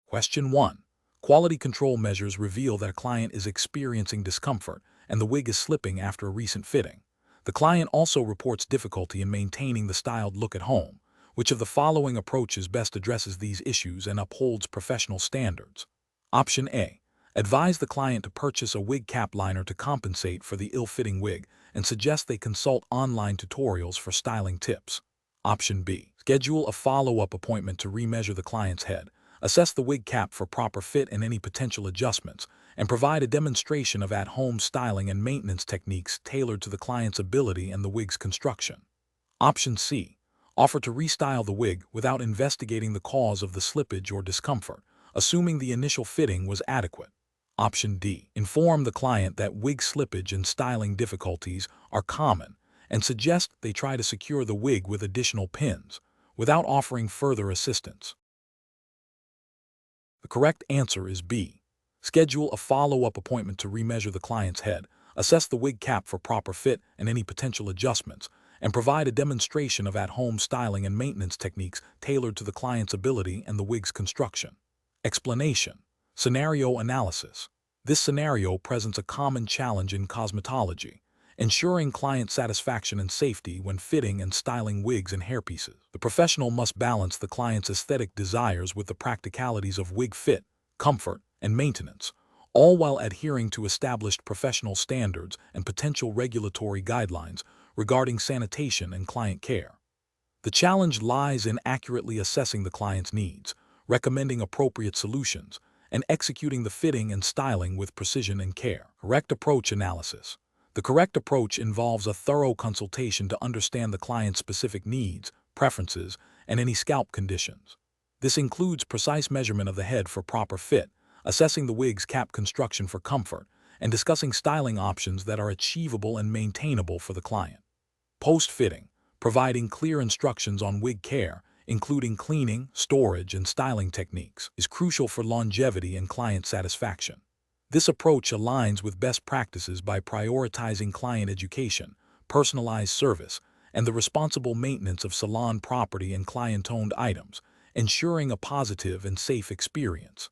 Question 1. Quality control measures reveal that a client is experiencing discomfort and the wig is slipping after a recent fitting. The client also reports difficulty in maintaining the styled look at home. Which of the following approaches best addresses these issues and upholds professional standards? Option A. Advise the client to purchase a wig cap liner to compensate for the ill-fitting wig and suggest they consult online tutorials for styling tips. Option B. Schedule a follow-up appointment to remeasure the client's head, assess the wig cap for proper fit and any potential adjustments, and provide a demonstration of at-home styling and maintenance techniques tailored to the client's ability and the wig's construction. Option C. Offer to restyle the wig without investigating the cause of the slippage or discomfort, assuming the initial fitting was adequate. Option D. Inform the client that wig slippage and styling difficulties are common and suggest they try to secure the wig with additional pins, without offering further assistance. The correct answer is B. Schedule a follow-up appointment to remeasure the client's head, assess the wig cap for proper fit and any potential adjustments, and provide a demonstration of at-home styling and maintenance techniques tailored to the client's ability and the wig's construction. Explanation. Scenario analysis. This scenario presents a common challenge in cosmetology, ensuring client satisfaction and safety when fitting and styling wigs and hairpieces. The professional must balance the client's aesthetic desires with the practicalities of wig fit, comfort, and maintenance, all while adhering to established professional standards and potential regulatory guidelines regarding sanitation and client care. The challenge lies in accurately assessing the client's needs, recommending appropriate solutions, and executing the fitting and styling with precision and care. Correct approach analysis. The correct approach involves a thorough consultation to understand the client's specific needs, preferences, and any scalp conditions. This includes precise measurement of the head for proper fit, assessing the wig's cap construction for comfort, and discussing styling options that are achievable and maintainable for the client. Post-fitting, providing clear instructions on wig care, including cleaning, storage, and styling techniques, is crucial for longevity and client satisfaction. This approach aligns with best practices by prioritizing client education, personalized service, and the responsible maintenance of salon property and client-owned items, ensuring a positive and safe experience.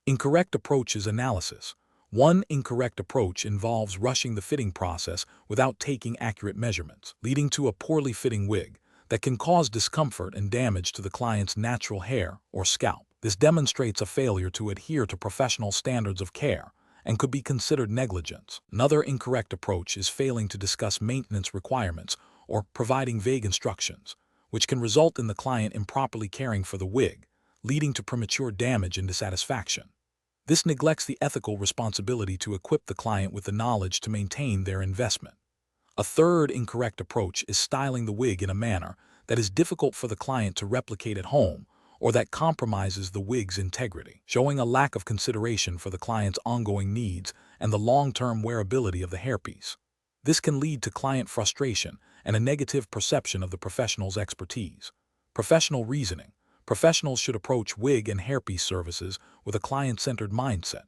Incorrect approaches analysis. One incorrect approach involves rushing the fitting process without taking accurate measurements, leading to a poorly fitting wig that can cause discomfort and damage to the client's natural hair or scalp. This demonstrates a failure to adhere to professional standards of care and could be considered negligence. Another incorrect approach is failing to discuss maintenance requirements or providing vague instructions, which can result in the client improperly caring for the wig, leading to premature damage and dissatisfaction. This neglects the ethical responsibility to equip the client with the knowledge to maintain their investment. A third incorrect approach is styling the wig in a manner that is difficult for the client to replicate at home or that compromises the wig's integrity, showing a lack of consideration for the client's ongoing needs and the long-term wearability of the hairpiece. This can lead to client frustration and a negative perception of the professional's expertise. Professional reasoning. Professionals should approach wig and hairpiece services with a client-centered mindset.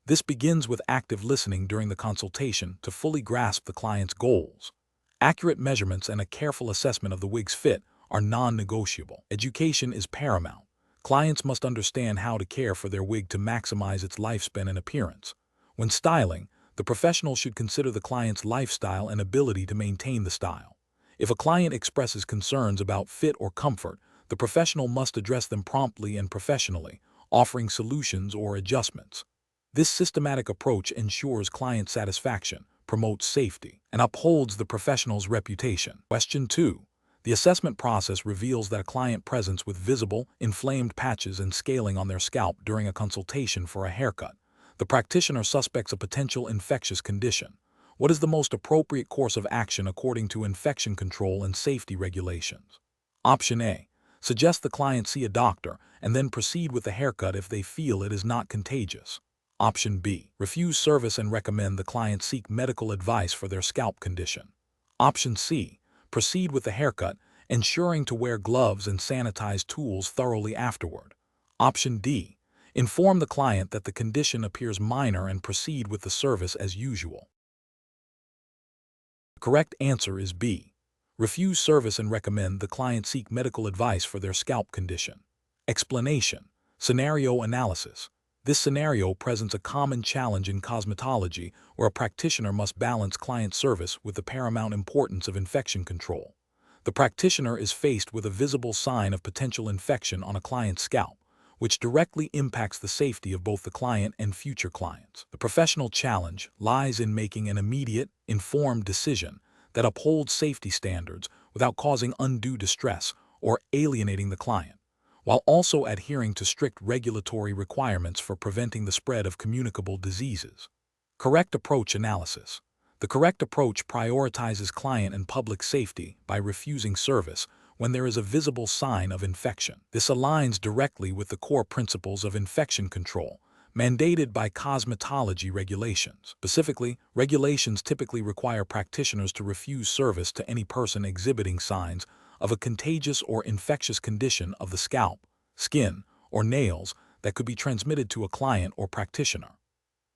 This begins with active listening during the consultation to fully grasp the client's goals. Accurate measurements and a careful assessment of the wig's fit are non-negotiable. Education is paramount. Clients must understand how to care for their wig to maximize its lifespan and appearance. When styling, the professional should consider the client's lifestyle and ability to maintain the style. If a client expresses concerns about fit or comfort, the professional must address them promptly and professionally, offering solutions or adjustments. This systematic approach ensures client satisfaction, promotes safety, and upholds the professional's reputation. Question 2. The assessment process reveals that a client presents with visible, inflamed patches and scaling on their scalp during a consultation for a haircut. The practitioner suspects a potential infectious condition. What is the most appropriate course of action according to infection control and safety regulations? Option A. Suggest the client see a doctor and then proceed with the haircut if they feel it is not contagious. Option B. Refuse service and recommend the client seek medical advice for their scalp condition. Option C. Proceed with the haircut, ensuring to wear gloves and sanitize tools thoroughly afterward. Option D. Inform the client that the condition appears minor and proceed with the service as usual. The correct answer is B. Refuse service and recommend the client seek medical advice for their scalp condition. Explanation. Scenario analysis. This scenario presents a common challenge in cosmetology where a practitioner must balance client service with the paramount importance of infection control. The practitioner is faced with a visible sign of potential infection on a client's scalp, which directly impacts the safety of both the client and future clients. The professional challenge lies in making an immediate, informed decision that upholds safety standards without causing undue distress or alienating the client, while also adhering to strict regulatory requirements for preventing the spread of communicable diseases. Correct approach analysis. The correct approach prioritizes client and public safety by refusing service when there is a visible sign of infection. This aligns directly with the core principles of infection control, mandated by cosmetology regulations. Specifically, regulations typically require practitioners to refuse service to any person exhibiting signs of a contagious or infectious condition of the scalp, skin, or nails that could be transmitted to a client or practitioner.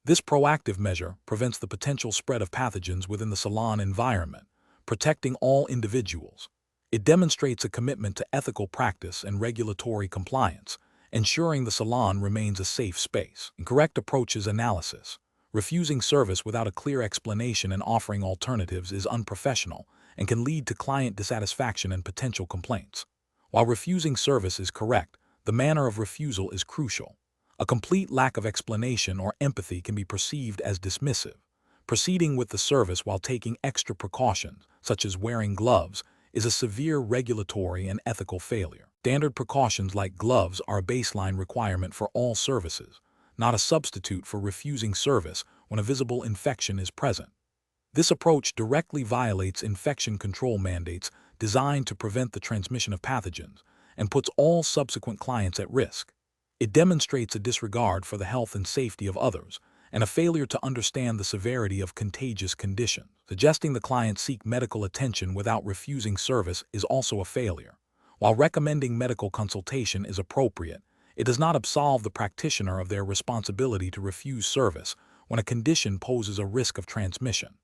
This proactive measure prevents the potential spread of pathogens within the salon environment, protecting all individuals. It demonstrates a commitment to ethical practice and regulatory compliance, ensuring the salon remains a safe space. Incorrect approaches analysis. Refusing service without a clear explanation and offering alternatives is unprofessional and can lead to client dissatisfaction and potential complaints. While refusing service is correct, the manner of refusal is crucial. A complete lack of explanation or empathy can be perceived as dismissive. Proceeding with the service while taking extra precautions, such as wearing gloves, is a severe regulatory and ethical failure. Standard precautions like gloves are a baseline requirement for all services, not a substitute for refusing service when a visible infection is present. This approach directly violates infection control mandates designed to prevent the transmission of pathogens and puts all subsequent clients at risk. It demonstrates a disregard for the health and safety of others and a failure to understand the severity of contagious conditions. Suggesting the client seek medical attention without refusing service is also a failure. While recommending medical consultation is appropriate, it does not absolve the practitioner of their responsibility to refuse service when a condition poses a risk of transmission.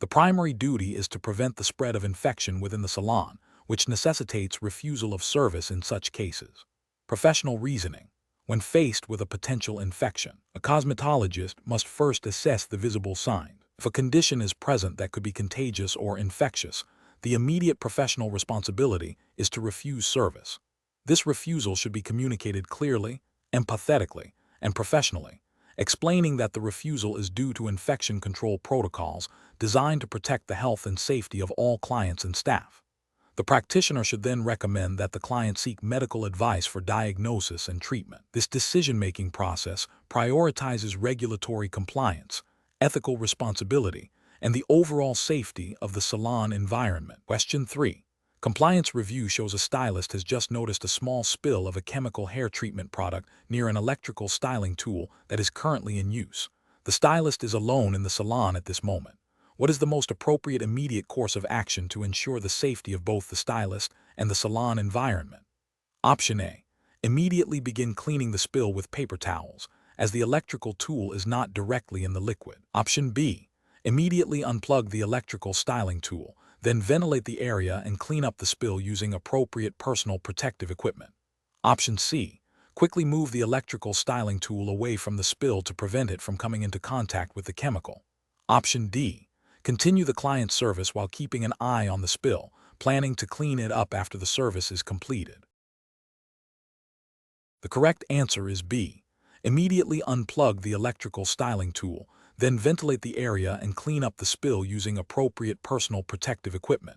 The primary duty is to prevent the spread of infection within the salon, which necessitates refusal of service in such cases. Professional reasoning. When faced with a potential infection, a cosmetologist must first assess the visible signs. If a condition is present that could be contagious or infectious, the immediate professional responsibility is to refuse service. This refusal should be communicated clearly, empathetically, and professionally, explaining that the refusal is due to infection control protocols designed to protect the health and safety of all clients and staff. The practitioner should then recommend that the client seek medical advice for diagnosis and treatment. This decision-making process prioritizes regulatory compliance, ethical responsibility, and the overall safety of the salon environment. Question 3. Compliance review shows a stylist has just noticed a small spill of a chemical hair treatment product near an electrical styling tool that is currently in use. The stylist is alone in the salon at this moment. What is the most appropriate immediate course of action to ensure the safety of both the stylist and the salon environment? Option A. Immediately begin cleaning the spill with paper towels, as the electrical tool is not directly in the liquid. Option B. Immediately unplug the electrical styling tool, then ventilate the area and clean up the spill using appropriate personal protective equipment. Option C. Quickly move the electrical styling tool away from the spill to prevent it from coming into contact with the chemical. Option D. Continue the client service while keeping an eye on the spill, planning to clean it up after the service is completed. The correct answer is B. Immediately unplug the electrical styling tool, then ventilate the area and clean up the spill using appropriate personal protective equipment.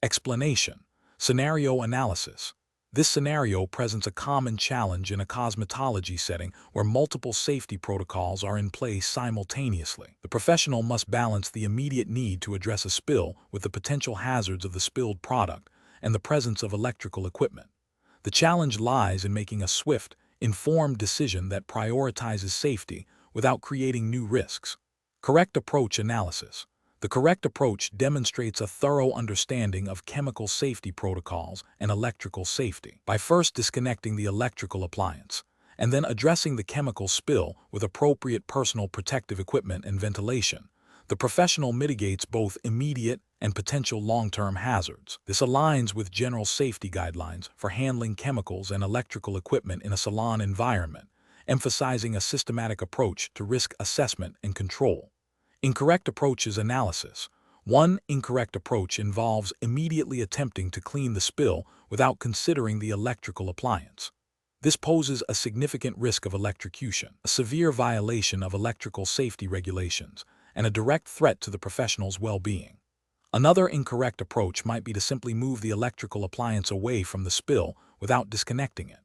Explanation. Scenario analysis. This scenario presents a common challenge in a cosmetology setting where multiple safety protocols are in place simultaneously. The professional must balance the immediate need to address a spill with the potential hazards of the spilled product and the presence of electrical equipment. The challenge lies in making a swift, informed decision that prioritizes safety without creating new risks. Correct approach analysis. The correct approach demonstrates a thorough understanding of chemical safety protocols and electrical safety. By first disconnecting the electrical appliance, and then addressing the chemical spill with appropriate personal protective equipment and ventilation, the professional mitigates both immediate and potential long-term hazards. This aligns with general safety guidelines for handling chemicals and electrical equipment in a salon environment, emphasizing a systematic approach to risk assessment and control. Incorrect approaches analysis. One incorrect approach involves immediately attempting to clean the spill without considering the electrical appliance. This poses a significant risk of electrocution, a severe violation of electrical safety regulations, and a direct threat to the professional's well-being. Another incorrect approach might be to simply move the electrical appliance away from the spill without disconnecting it.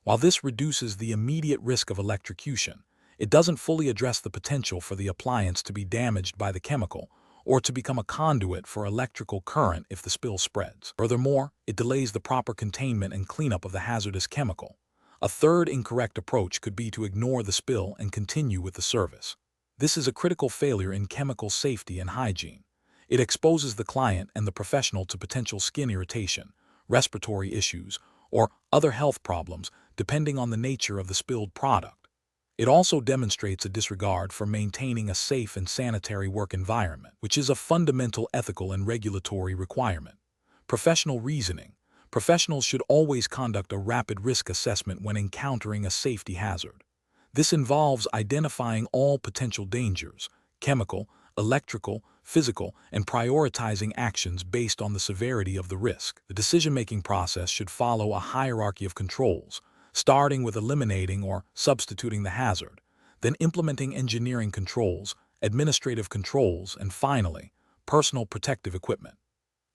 While this reduces the immediate risk of electrocution, it doesn't fully address the potential for the appliance to be damaged by the chemical or to become a conduit for electrical current if the spill spreads. Furthermore, it delays the proper containment and cleanup of the hazardous chemical. A third incorrect approach could be to ignore the spill and continue with the service. This is a critical failure in chemical safety and hygiene. It exposes the client and the professional to potential skin irritation, respiratory issues, or other health problems depending on the nature of the spilled product. It also demonstrates a disregard for maintaining a safe and sanitary work environment, which is a fundamental ethical and regulatory requirement. Professional reasoning. Professionals should always conduct a rapid risk assessment when encountering a safety hazard. This involves identifying all potential dangers, chemical, electrical, physical, and prioritizing actions based on the severity of the risk. The decision-making process should follow a hierarchy of controls, starting with eliminating or substituting the hazard, then implementing engineering controls, administrative controls, and finally, personal protective equipment.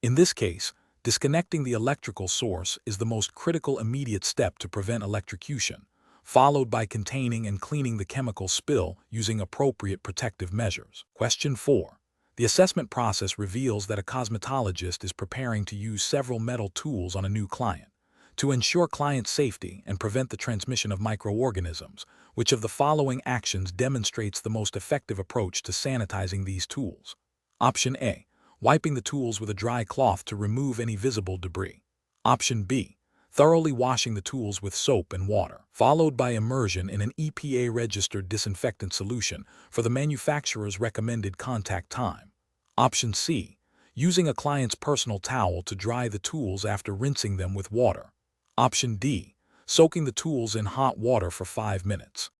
In this case, disconnecting the electrical source is the most critical immediate step to prevent electrocution, followed by containing and cleaning the chemical spill using appropriate protective measures. Question 4. The assessment process reveals that a cosmetologist is preparing to use several metal tools on a new client. To ensure client safety and prevent the transmission of microorganisms, which of the following actions demonstrates the most effective approach to sanitizing these tools? Option A. Wiping the tools with a dry cloth to remove any visible debris. Option B. Thoroughly washing the tools with soap and water, followed by immersion in an EPA-registered disinfectant solution for the manufacturer's recommended contact time. Option C. Using a client's personal towel to dry the tools after rinsing them with water. Option D. Soaking the tools in hot water for 5 minutes.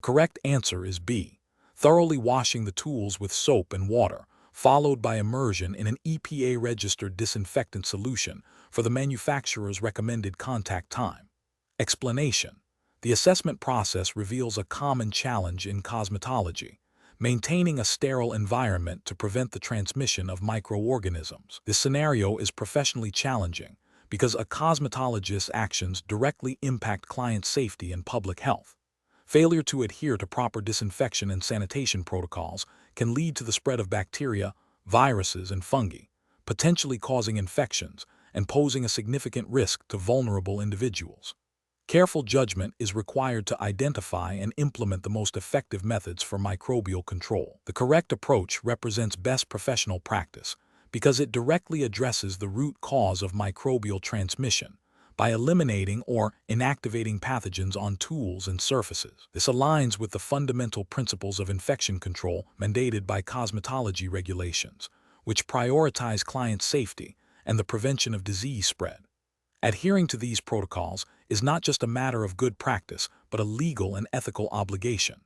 Correct answer is B. Thoroughly washing the tools with soap and water, followed by immersion in an EPA-registered disinfectant solution for the manufacturer's recommended contact time. Explanation. The assessment process reveals a common challenge in cosmetology: maintaining a sterile environment to prevent the transmission of microorganisms. This scenario is professionally challenging because a cosmetologist's actions directly impact client safety and public health. Failure to adhere to proper disinfection and sanitation protocols can lead to the spread of bacteria, viruses, and fungi, potentially causing infections and posing a significant risk to vulnerable individuals. Careful judgment is required to identify and implement the most effective methods for microbial control. The correct approach represents best professional practice because it directly addresses the root cause of microbial transmission by eliminating or inactivating pathogens on tools and surfaces. This aligns with the fundamental principles of infection control mandated by cosmetology regulations, which prioritize client safety and the prevention of disease spread. Adhering to these protocols is not just a matter of good practice, but a legal and ethical obligation.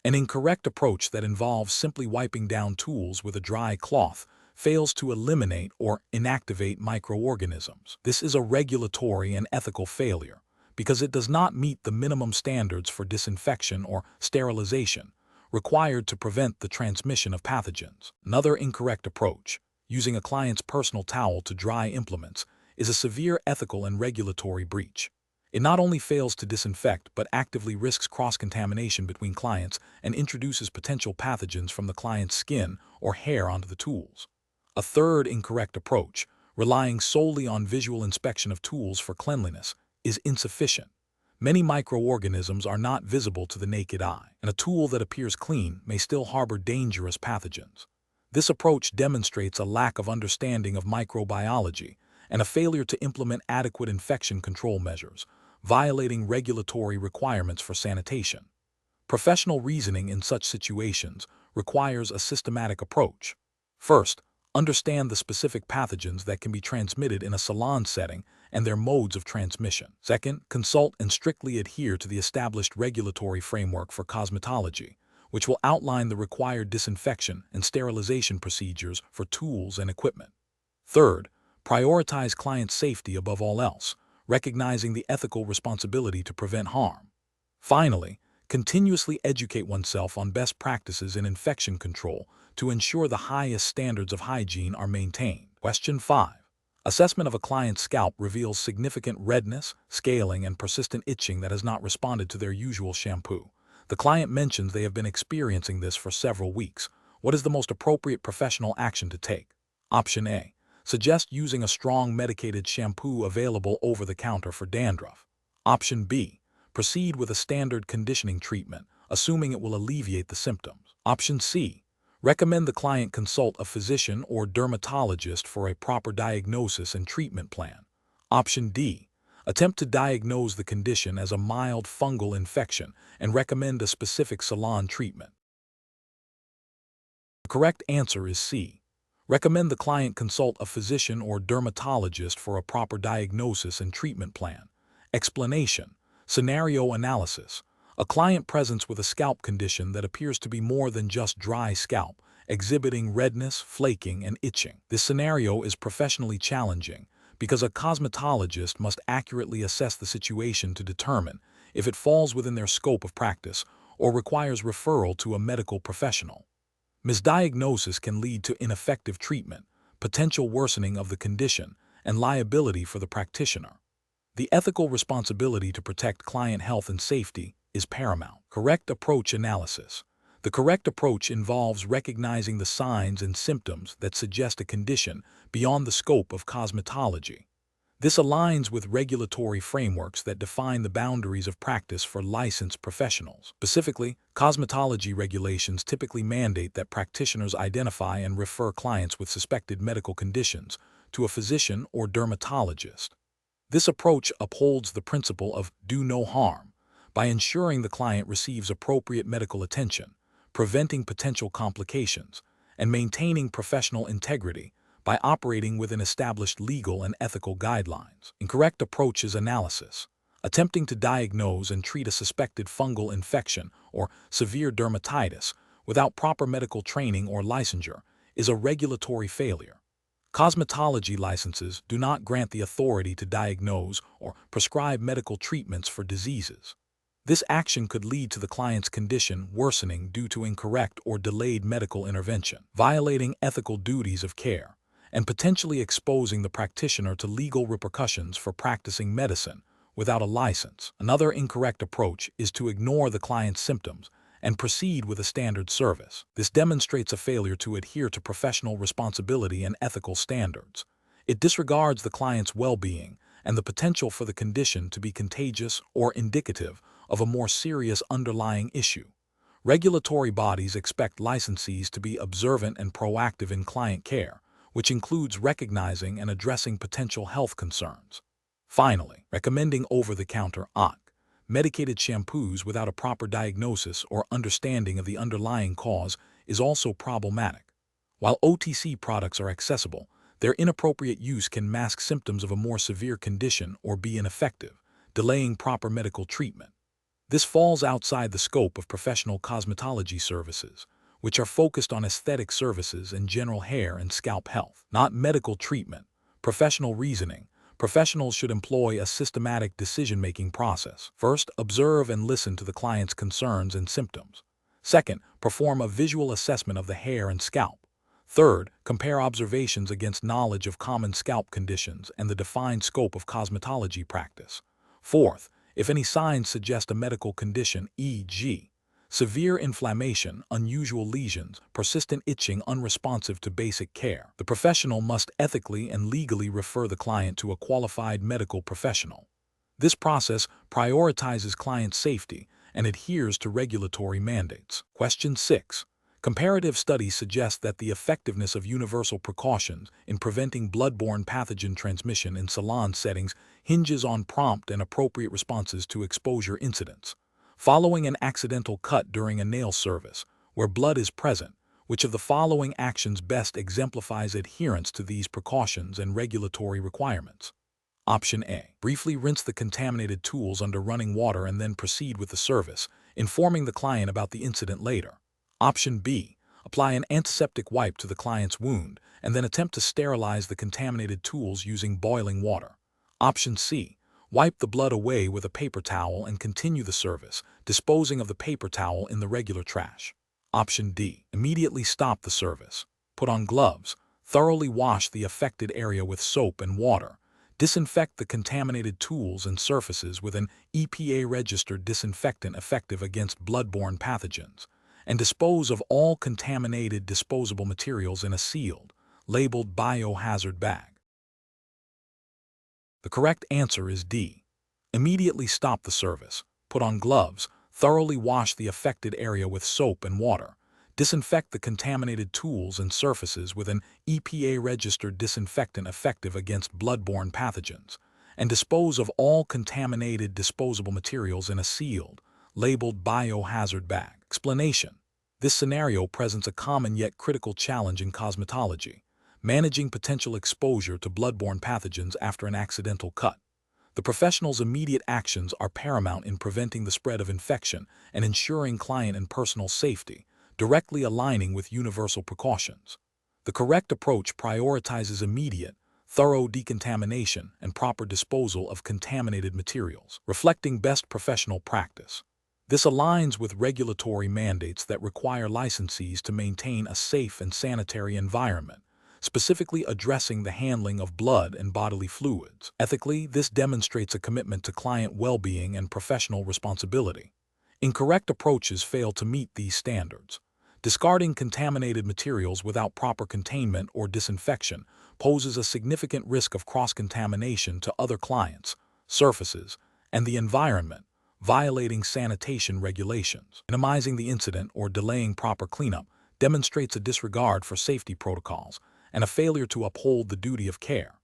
An incorrect approach that involves simply wiping down tools with a dry cloth fails to eliminate or inactivate microorganisms. This is a regulatory and ethical failure because it does not meet the minimum standards for disinfection or sterilization required to prevent the transmission of pathogens. Another incorrect approach, using a client's personal towel to dry implements, is a severe ethical and regulatory breach. It not only fails to disinfect but actively risks cross-contamination between clients and introduces potential pathogens from the client's skin or hair onto the tools. A third incorrect approach, relying solely on visual inspection of tools for cleanliness, is insufficient. Many microorganisms are not visible to the naked eye, and a tool that appears clean may still harbor dangerous pathogens. This approach demonstrates a lack of understanding of microbiology and a failure to implement adequate infection control measures, violating regulatory requirements for sanitation. Professional reasoning in such situations requires a systematic approach. First, understand the specific pathogens that can be transmitted in a salon setting and their modes of transmission. Second, consult and strictly adhere to the established regulatory framework for cosmetology, which will outline the required disinfection and sterilization procedures for tools and equipment. Third, prioritize client safety above all else, recognizing the ethical responsibility to prevent harm. Finally, continuously educate oneself on best practices in infection control to ensure the highest standards of hygiene are maintained. Question 5. Assessment of a client's scalp reveals significant redness, scaling, and persistent itching that has not responded to their usual shampoo. The client mentions they have been experiencing this for several weeks. What is the most appropriate professional action to take? Option A. Suggest using a strong medicated shampoo available over the counter for dandruff. Option B. Proceed with a standard conditioning treatment, assuming it will alleviate the symptoms. Option C. Recommend the client consult a physician or dermatologist for a proper diagnosis and treatment plan. Option D. Attempt to diagnose the condition as a mild fungal infection and recommend a specific salon treatment. The correct answer is C. Recommend the client consult a physician or dermatologist for a proper diagnosis and treatment plan. Explanation. Scenario analysis. A client presents with a scalp condition that appears to be more than just dry scalp, exhibiting redness, flaking, and itching. This scenario is professionally challenging because a cosmetologist must accurately assess the situation to determine if it falls within their scope of practice or requires referral to a medical professional. Misdiagnosis can lead to ineffective treatment, potential worsening of the condition, and liability for the practitioner. The ethical responsibility to protect client health and safety is paramount. Correct approach analysis. The correct approach involves recognizing the signs and symptoms that suggest a condition beyond the scope of cosmetology. This aligns with regulatory frameworks that define the boundaries of practice for licensed professionals. Specifically, cosmetology regulations typically mandate that practitioners identify and refer clients with suspected medical conditions to a physician or dermatologist. This approach upholds the principle of do no harm by ensuring the client receives appropriate medical attention, preventing potential complications, and maintaining professional integrity by operating within established legal and ethical guidelines. Incorrect approach is analysis. Attempting to diagnose and treat a suspected fungal infection or severe dermatitis without proper medical training or licensure is a regulatory failure. Cosmetology licenses do not grant the authority to diagnose or prescribe medical treatments for diseases. This action could lead to the client's condition worsening due to incorrect or delayed medical intervention, violating ethical duties of care, and potentially exposing the practitioner to legal repercussions for practicing medicine without a license. Another incorrect approach is to ignore the client's symptoms and proceed with a standard service. This demonstrates a failure to adhere to professional responsibility and ethical standards. It disregards the client's well-being and the potential for the condition to be contagious or indicative of a more serious underlying issue. Regulatory bodies expect licensees to be observant and proactive in client care, which includes recognizing and addressing potential health concerns. Finally, recommending over-the-counter OTC medicated shampoos without a proper diagnosis or understanding of the underlying cause is also problematic. While OTC products are accessible, their inappropriate use can mask symptoms of a more severe condition or be ineffective, delaying proper medical treatment. This falls outside the scope of professional cosmetology services, which are focused on aesthetic services and general hair and scalp health, not medical treatment. Professional reasoning. Professionals should employ a systematic decision-making process. First, observe and listen to the client's concerns and symptoms. Second, perform a visual assessment of the hair and scalp. Third, compare observations against knowledge of common scalp conditions and the defined scope of cosmetology practice. Fourth, if any signs suggest a medical condition, e.g., severe inflammation, unusual lesions, persistent itching unresponsive to basic care, the professional must ethically and legally refer the client to a qualified medical professional. This process prioritizes client safety and adheres to regulatory mandates. Question 6. Comparative studies suggest that the effectiveness of universal precautions in preventing bloodborne pathogen transmission in salon settings hinges on prompt and appropriate responses to exposure incidents. Following an accidental cut during a nail service, where blood is present, Which of the following actions best exemplifies adherence to these precautions and regulatory requirements? Option A. Briefly rinse the contaminated tools under running water and then proceed with the service, informing the client about the incident later. Option B. Apply an antiseptic wipe to the client's wound and then attempt to sterilize the contaminated tools using boiling water. Option C. Wipe the blood away with a paper towel and continue the service, disposing of the paper towel in the regular trash. Option D. Immediately stop the service. Put on gloves, thoroughly wash the affected area with soap and water, disinfect the contaminated tools and surfaces with an EPA-registered disinfectant effective against bloodborne pathogens, and dispose of all contaminated disposable materials in a sealed, labeled biohazard bag. The correct answer is D. Immediately stop the service, put on gloves, thoroughly wash the affected area with soap and water, disinfect the contaminated tools and surfaces with an EPA-registered disinfectant effective against bloodborne pathogens, and dispose of all contaminated disposable materials in a sealed, labeled biohazard bag. Explanation. This scenario presents a common yet critical challenge in cosmetology: managing potential exposure to bloodborne pathogens after an accidental cut. The professional's immediate actions are paramount in preventing the spread of infection and ensuring client and personal safety, directly aligning with universal precautions. The correct approach prioritizes immediate, thorough decontamination and proper disposal of contaminated materials, reflecting best professional practice. This aligns with regulatory mandates that require licensees to maintain a safe and sanitary environment, specifically addressing the handling of blood and bodily fluids. Ethically, this demonstrates a commitment to client well-being and professional responsibility. Incorrect approaches fail to meet these standards. Discarding contaminated materials without proper containment or disinfection poses a significant risk of cross-contamination to other clients, surfaces, and the environment, violating sanitation regulations. Minimizing the incident or delaying proper cleanup demonstrates a disregard for safety protocols and a failure to uphold the duty of care.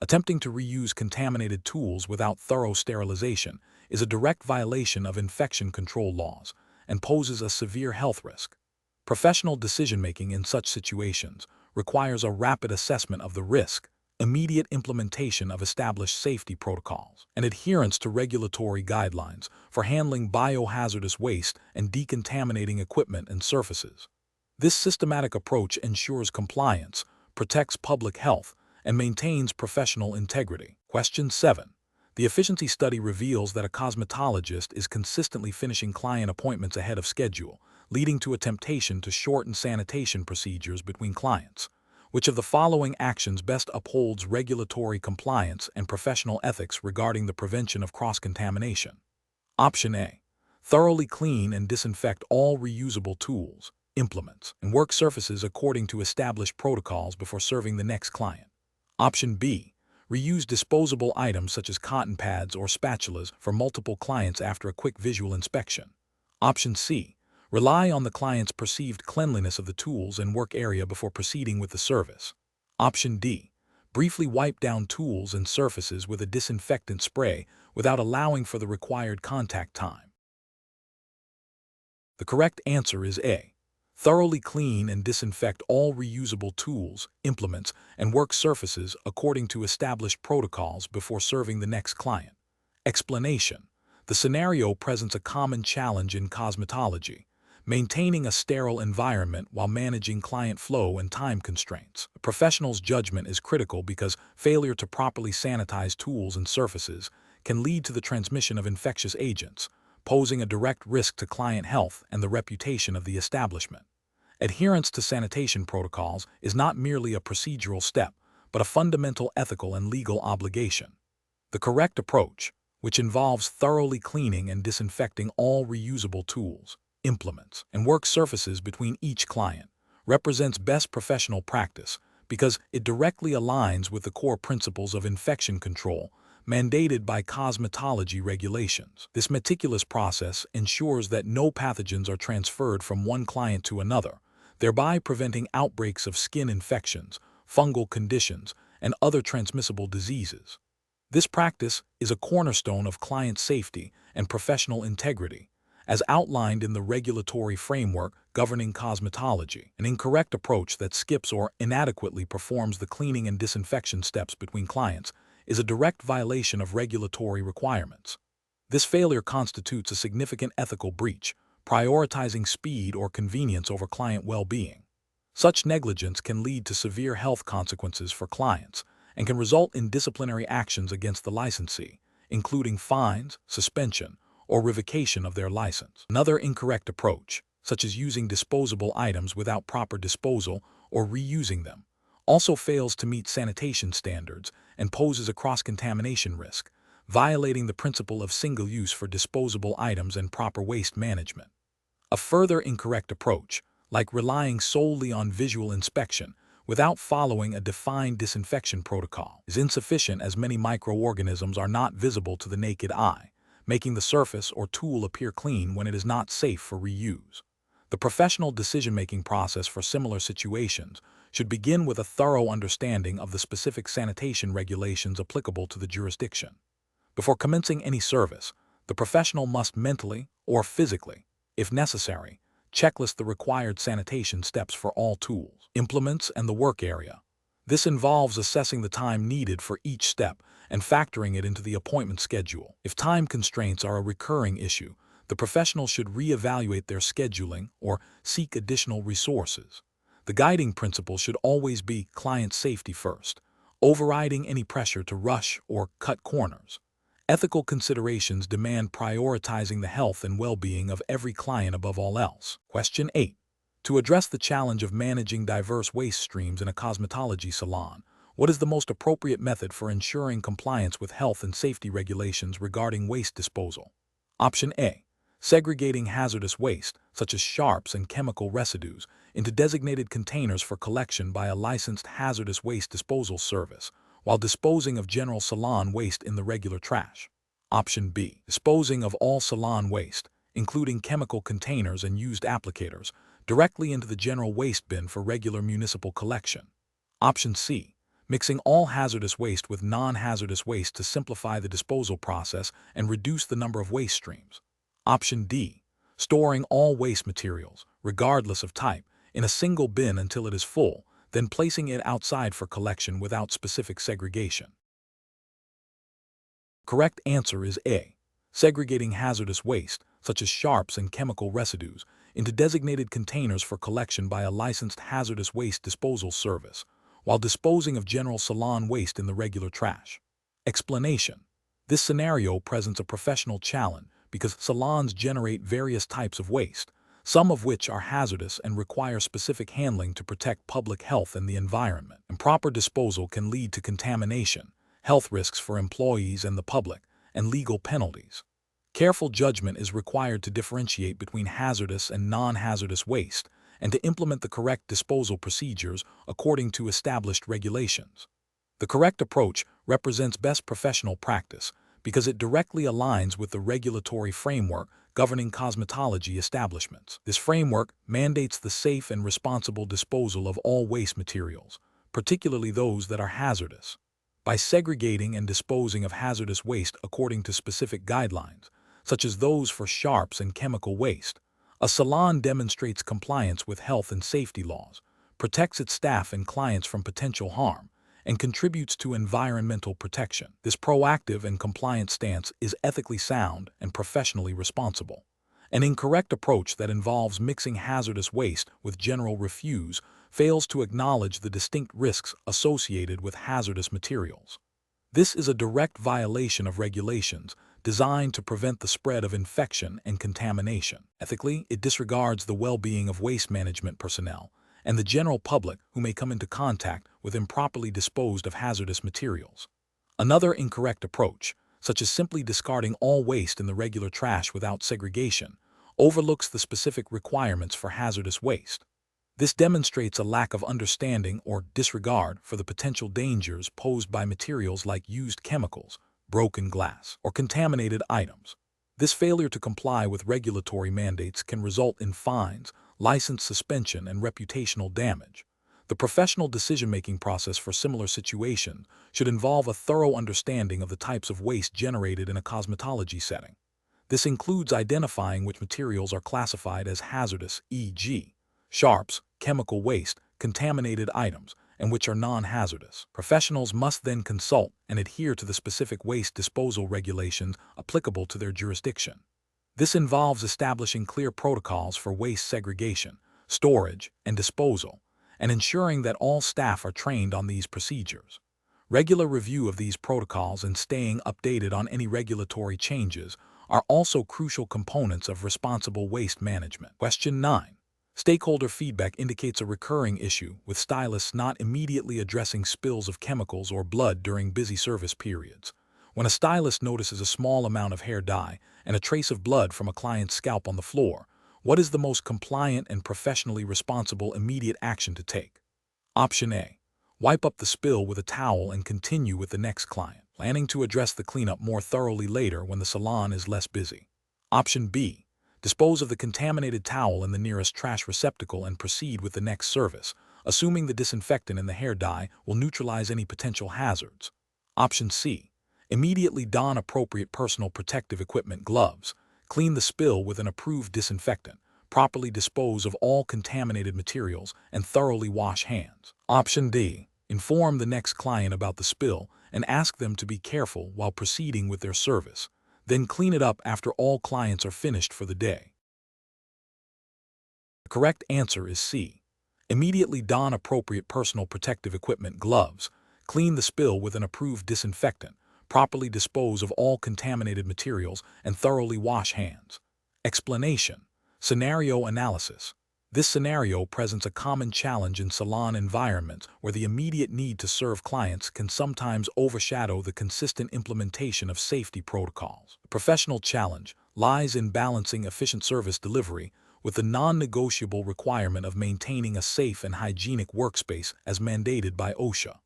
Attempting to reuse contaminated tools without thorough sterilization is a direct violation of infection control laws and poses a severe health risk. Professional decision-making in such situations requires a rapid assessment of the risk, immediate implementation of established safety protocols, and adherence to regulatory guidelines for handling biohazardous waste and decontaminating equipment and surfaces. This systematic approach ensures compliance, protects public health, and maintains professional integrity. Question 7. The efficiency study reveals that a cosmetologist is consistently finishing client appointments ahead of schedule, leading to a temptation to shorten sanitation procedures between clients. Which of the following actions best upholds regulatory compliance and professional ethics regarding the prevention of cross-contamination? Option A. Thoroughly clean and disinfect all reusable tools, implements, and work surfaces according to established protocols before serving the next client. Option B. Reuse disposable items such as cotton pads or spatulas for multiple clients after a quick visual inspection. Option C. Rely on the client's perceived cleanliness of the tools and work area before proceeding with the service. Option D. Briefly wipe down tools and surfaces with a disinfectant spray without allowing for the required contact time. The correct answer is A. Thoroughly clean and disinfect all reusable tools, implements, and work surfaces according to established protocols before serving the next client. Explanation. The scenario presents a common challenge in cosmetology: maintaining a sterile environment while managing client flow and time constraints. A professional's judgment is critical because failure to properly sanitize tools and surfaces can lead to the transmission of infectious agents, posing a direct risk to client health and the reputation of the establishment. Adherence to sanitation protocols is not merely a procedural step, but a fundamental ethical and legal obligation. The correct approach, which involves thoroughly cleaning and disinfecting all reusable tools, implements, and work surfaces between each client, represents best professional practice because it directly aligns with the core principles of infection control mandated by cosmetology regulations. This meticulous process ensures that no pathogens are transferred from one client to another, thereby preventing outbreaks of skin infections, fungal conditions, and other transmissible diseases. This practice is a cornerstone of client safety and professional integrity, as outlined in the regulatory framework governing cosmetology. An incorrect approach that skips or inadequately performs the cleaning and disinfection steps between clients is a direct violation of regulatory requirements. This failure constitutes a significant ethical breach, prioritizing speed or convenience over client well-being. Such negligence can lead to severe health consequences for clients and can result in disciplinary actions against the licensee, including fines, suspension, or revocation of their license. Another incorrect approach, such as using disposable items without proper disposal or reusing them, also fails to meet sanitation standards and poses a cross-contamination risk, violating the principle of single use for disposable items and proper waste management. A further incorrect approach, like relying solely on visual inspection without following a defined disinfection protocol, is insufficient as many microorganisms are not visible to the naked eye, making the surface or tool appear clean when it is not safe for reuse. The professional decision-making process for similar situations should begin with a thorough understanding of the specific sanitation regulations applicable to the jurisdiction. Before commencing any service, the professional must mentally or physically, if necessary, checklist the required sanitation steps for all tools, implements, and the work area. This involves assessing the time needed for each step and factoring it into the appointment schedule. If time constraints are a recurring issue, the professional should reevaluate their scheduling or seek additional resources. The guiding principle should always be client safety first, overriding any pressure to rush or cut corners. Ethical considerations demand prioritizing the health and well-being of every client above all else. Question 8. To address the challenge of managing diverse waste streams in a cosmetology salon, what is the most appropriate method for ensuring compliance with health and safety regulations regarding waste disposal? Option A. Segregating hazardous waste, such as sharps and chemical residues, into designated containers for collection by a licensed hazardous waste disposal service, while disposing of general salon waste in the regular trash. Option B. Disposing of all salon waste, including chemical containers and used applicators, directly into the general waste bin for regular municipal collection. Option C. Mixing all hazardous waste with non-hazardous waste to simplify the disposal process and reduce the number of waste streams. Option D. Storing all waste materials, regardless of type, in a single bin until it is full, then placing it outside for collection without specific segregation. Correct answer is A. Segregating hazardous waste, such as sharps and chemical residues, into designated containers for collection by a licensed hazardous waste disposal service, while disposing of general salon waste in the regular trash. Explanation. This scenario presents a professional challenge because salons generate various types of waste, some of which are hazardous and require specific handling to protect public health and the environment. Improper disposal can lead to contamination, health risks for employees and the public, and legal penalties. Careful judgment is required to differentiate between hazardous and non-hazardous waste and to implement the correct disposal procedures according to established regulations. The correct approach represents best professional practice because it directly aligns with the regulatory framework governing cosmetology establishments. This framework mandates the safe and responsible disposal of all waste materials, particularly those that are hazardous. By segregating and disposing of hazardous waste according to specific guidelines, such as those for sharps and chemical waste, a salon demonstrates compliance with health and safety laws, protects its staff and clients from potential harm, and contributes to environmental protection. This proactive and compliant stance is ethically sound and professionally responsible. An incorrect approach that involves mixing hazardous waste with general refuse fails to acknowledge the distinct risks associated with hazardous materials. This is a direct violation of regulations designed to prevent the spread of infection and contamination. Ethically, it disregards the well-being of waste management personnel and the general public who may come into contact with improperly disposed of hazardous materials. Another incorrect approach, such as simply discarding all waste in the regular trash without segregation, overlooks the specific requirements for hazardous waste. This demonstrates a lack of understanding or disregard for the potential dangers posed by materials like used chemicals, broken glass, or contaminated items. This failure to comply with regulatory mandates can result in fines, license suspension, and reputational damage. The professional decision-making process for similar situations should involve a thorough understanding of the types of waste generated in a cosmetology setting. This includes identifying which materials are classified as hazardous, e.g., sharps, chemical waste, contaminated items, and which are non-hazardous. Professionals must then consult and adhere to the specific waste disposal regulations applicable to their jurisdiction. This involves establishing clear protocols for waste segregation, storage, and disposal, and ensuring that all staff are trained on these procedures. Regular review of these protocols and staying updated on any regulatory changes are also crucial components of responsible waste management. Question 9. Stakeholder feedback indicates a recurring issue with stylists not immediately addressing spills of chemicals or blood during busy service periods. When a stylist notices a small amount of hair dye and a trace of blood from a client's scalp on the floor, what is the most compliant and professionally responsible immediate action to take? Option A. Wipe up the spill with a towel and continue with the next client, planning to address the cleanup more thoroughly later when the salon is less busy. Option B. Dispose of the contaminated towel in the nearest trash receptacle and proceed with the next service, assuming the disinfectant in the hair dye will neutralize any potential hazards. Option C. Immediately don appropriate personal protective equipment, gloves, clean the spill with an approved disinfectant, properly dispose of all contaminated materials, and thoroughly wash hands. Option D. Inform the next client about the spill and ask them to be careful while proceeding with their service. Then clean it up after all clients are finished for the day. The correct answer is C. Immediately don appropriate personal protective equipment, gloves, clean the spill with an approved disinfectant, properly dispose of all contaminated materials, and thoroughly wash hands. Explanation. Scenario analysis. This scenario presents a common challenge in salon environments where the immediate need to serve clients can sometimes overshadow the consistent implementation of safety protocols. The professional challenge lies in balancing efficient service delivery with the non-negotiable requirement of maintaining a safe and hygienic workspace as mandated by OSHA.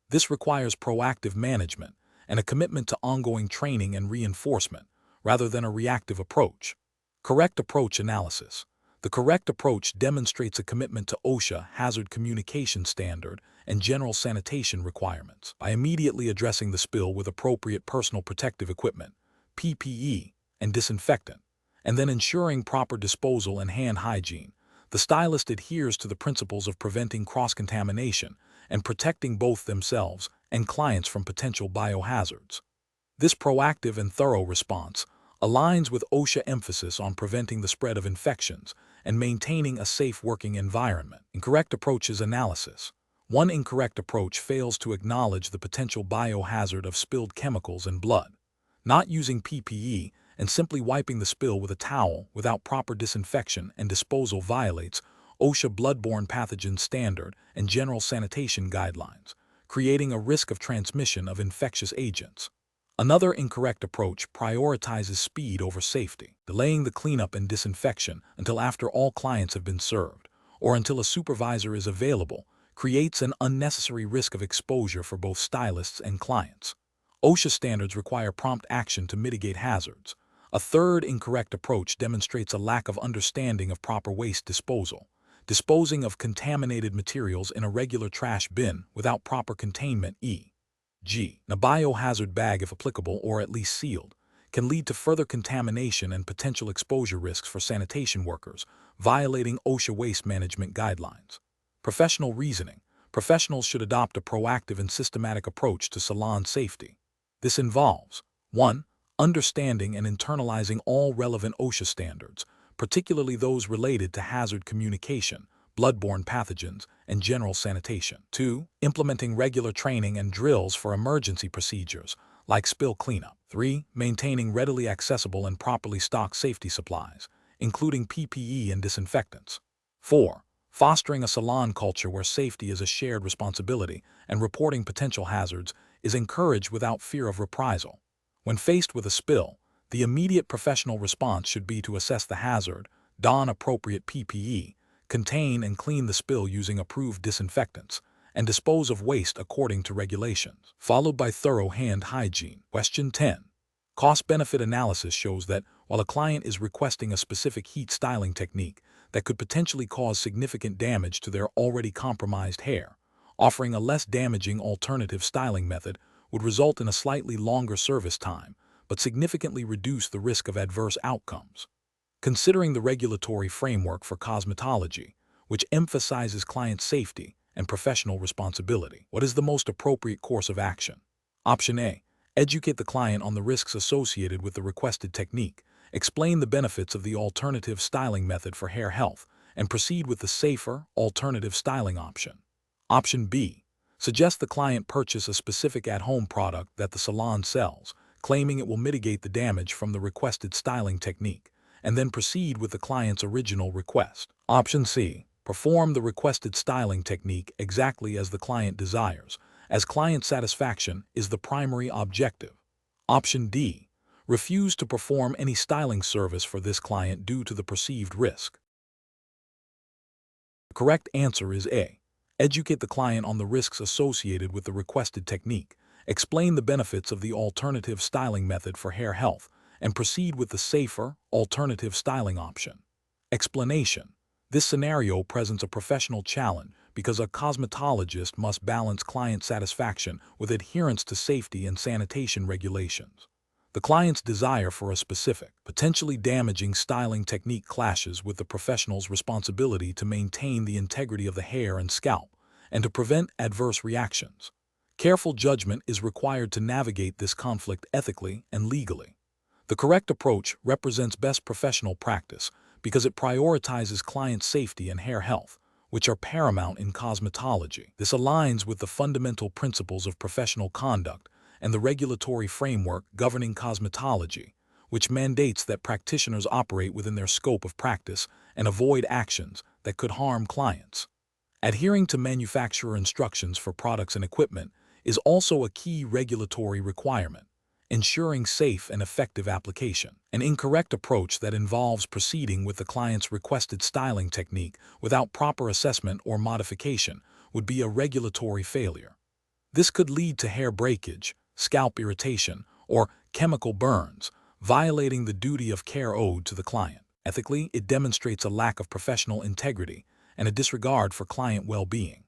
This requires proactive management and a commitment to ongoing training and reinforcement, rather than a reactive approach. Correct approach analysis. The correct approach demonstrates a commitment to OSHA hazard communication standard and general sanitation requirements. By immediately addressing the spill with appropriate personal protective equipment, PPE, and disinfectant, and then ensuring proper disposal and hand hygiene, the stylist adheres to the principles of preventing cross-contamination and protecting both themselves and clients from potential biohazards. This proactive and thorough response aligns with OSHA emphasis on preventing the spread of infections and maintaining a safe working environment. Incorrect approaches analysis. One incorrect approach fails to acknowledge the potential biohazard of spilled chemicals and blood. Not using PPE and simply wiping the spill with a towel without proper disinfection and disposal violates OSHA bloodborne pathogen standard and general sanitation guidelines, creating a risk of transmission of infectious agents. Another incorrect approach prioritizes speed over safety, delaying the cleanup and disinfection until after all clients have been served, or until a supervisor is available, creates an unnecessary risk of exposure for both stylists and clients. OSHA standards require prompt action to mitigate hazards. A third incorrect approach demonstrates a lack of understanding of proper waste disposal. Disposing of contaminated materials in a regular trash bin without proper containment, e.g., a biohazard bag if applicable or at least sealed, can lead to further contamination and potential exposure risks for sanitation workers, violating OSHA waste management guidelines. Professional reasoning. Professionals should adopt a proactive and systematic approach to salon safety. This involves 1. Understanding and internalizing all relevant OSHA standards, particularly those related to hazard communication, bloodborne pathogens, and general sanitation. 2. Implementing regular training and drills for emergency procedures, like spill cleanup. 3. Maintaining readily accessible and properly stocked safety supplies, including PPE and disinfectants. 4. Fostering a salon culture where safety is a shared responsibility and reporting potential hazards is encouraged without fear of reprisal. When faced with a spill, the immediate professional response should be to assess the hazard, don appropriate PPE, contain and clean the spill using approved disinfectants, and dispose of waste according to regulations, followed by thorough hand hygiene. Question 10. Cost-benefit analysis shows that while a client is requesting a specific heat styling technique that could potentially cause significant damage to their already compromised hair, offering a less damaging alternative styling method would result in a slightly longer service time, but significantly reduce the risk of adverse outcomes. Considering the regulatory framework for cosmetology, which emphasizes client safety and professional responsibility, what is the most appropriate course of action? Option A. Educate the client on the risks associated with the requested technique, explain the benefits of the alternative styling method for hair health, and proceed with the safer, alternative styling option. Option B. Suggest the client purchase a specific at-home product that the salon sells, claiming it will mitigate the damage from the requested styling technique, and then proceed with the client's original request. Option C. Perform the requested styling technique exactly as the client desires, as client satisfaction is the primary objective. Option D. Refuse to perform any styling service for this client due to the perceived risk. The correct answer is A. Educate the client on the risks associated with the requested technique, explain the benefits of the alternative styling method for hair health, and proceed with the safer, alternative styling option. Explanation. This scenario presents a professional challenge because a cosmetologist must balance client satisfaction with adherence to safety and sanitation regulations. The client's desire for a specific, potentially damaging styling technique clashes with the professional's responsibility to maintain the integrity of the hair and scalp and to prevent adverse reactions. Careful judgment is required to navigate this conflict ethically and legally. The correct approach represents best professional practice because it prioritizes client safety and hair health, which are paramount in cosmetology. This aligns with the fundamental principles of professional conduct and the regulatory framework governing cosmetology, which mandates that practitioners operate within their scope of practice and avoid actions that could harm clients. Adhering to manufacturer instructions for products and equipment is also a key regulatory requirement, ensuring safe and effective application. An incorrect approach that involves proceeding with the client's requested styling technique without proper assessment or modification would be a regulatory failure. This could lead to hair breakage, scalp irritation, or chemical burns, violating the duty of care owed to the client. Ethically, it demonstrates a lack of professional integrity and a disregard for client well-being.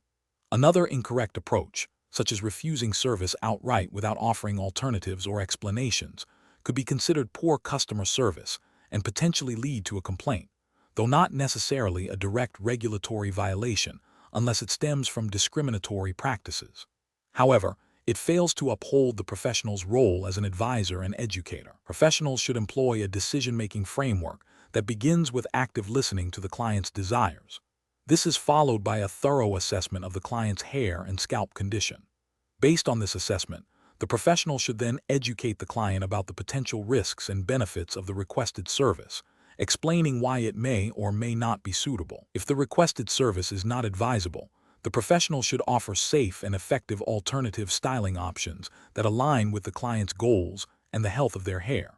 Another incorrect approach, such as refusing service outright without offering alternatives or explanations, could be considered poor customer service and potentially lead to a complaint, though not necessarily a direct regulatory violation unless it stems from discriminatory practices. However, it fails to uphold the professional's role as an advisor and educator. Professionals should employ a decision-making framework that begins with active listening to the client's desires. This is followed by a thorough assessment of the client's hair and scalp condition. Based on this assessment, the professional should then educate the client about the potential risks and benefits of the requested service, explaining why it may or may not be suitable. If the requested service is not advisable, the professional should offer safe and effective alternative styling options that align with the client's goals and the health of their hair.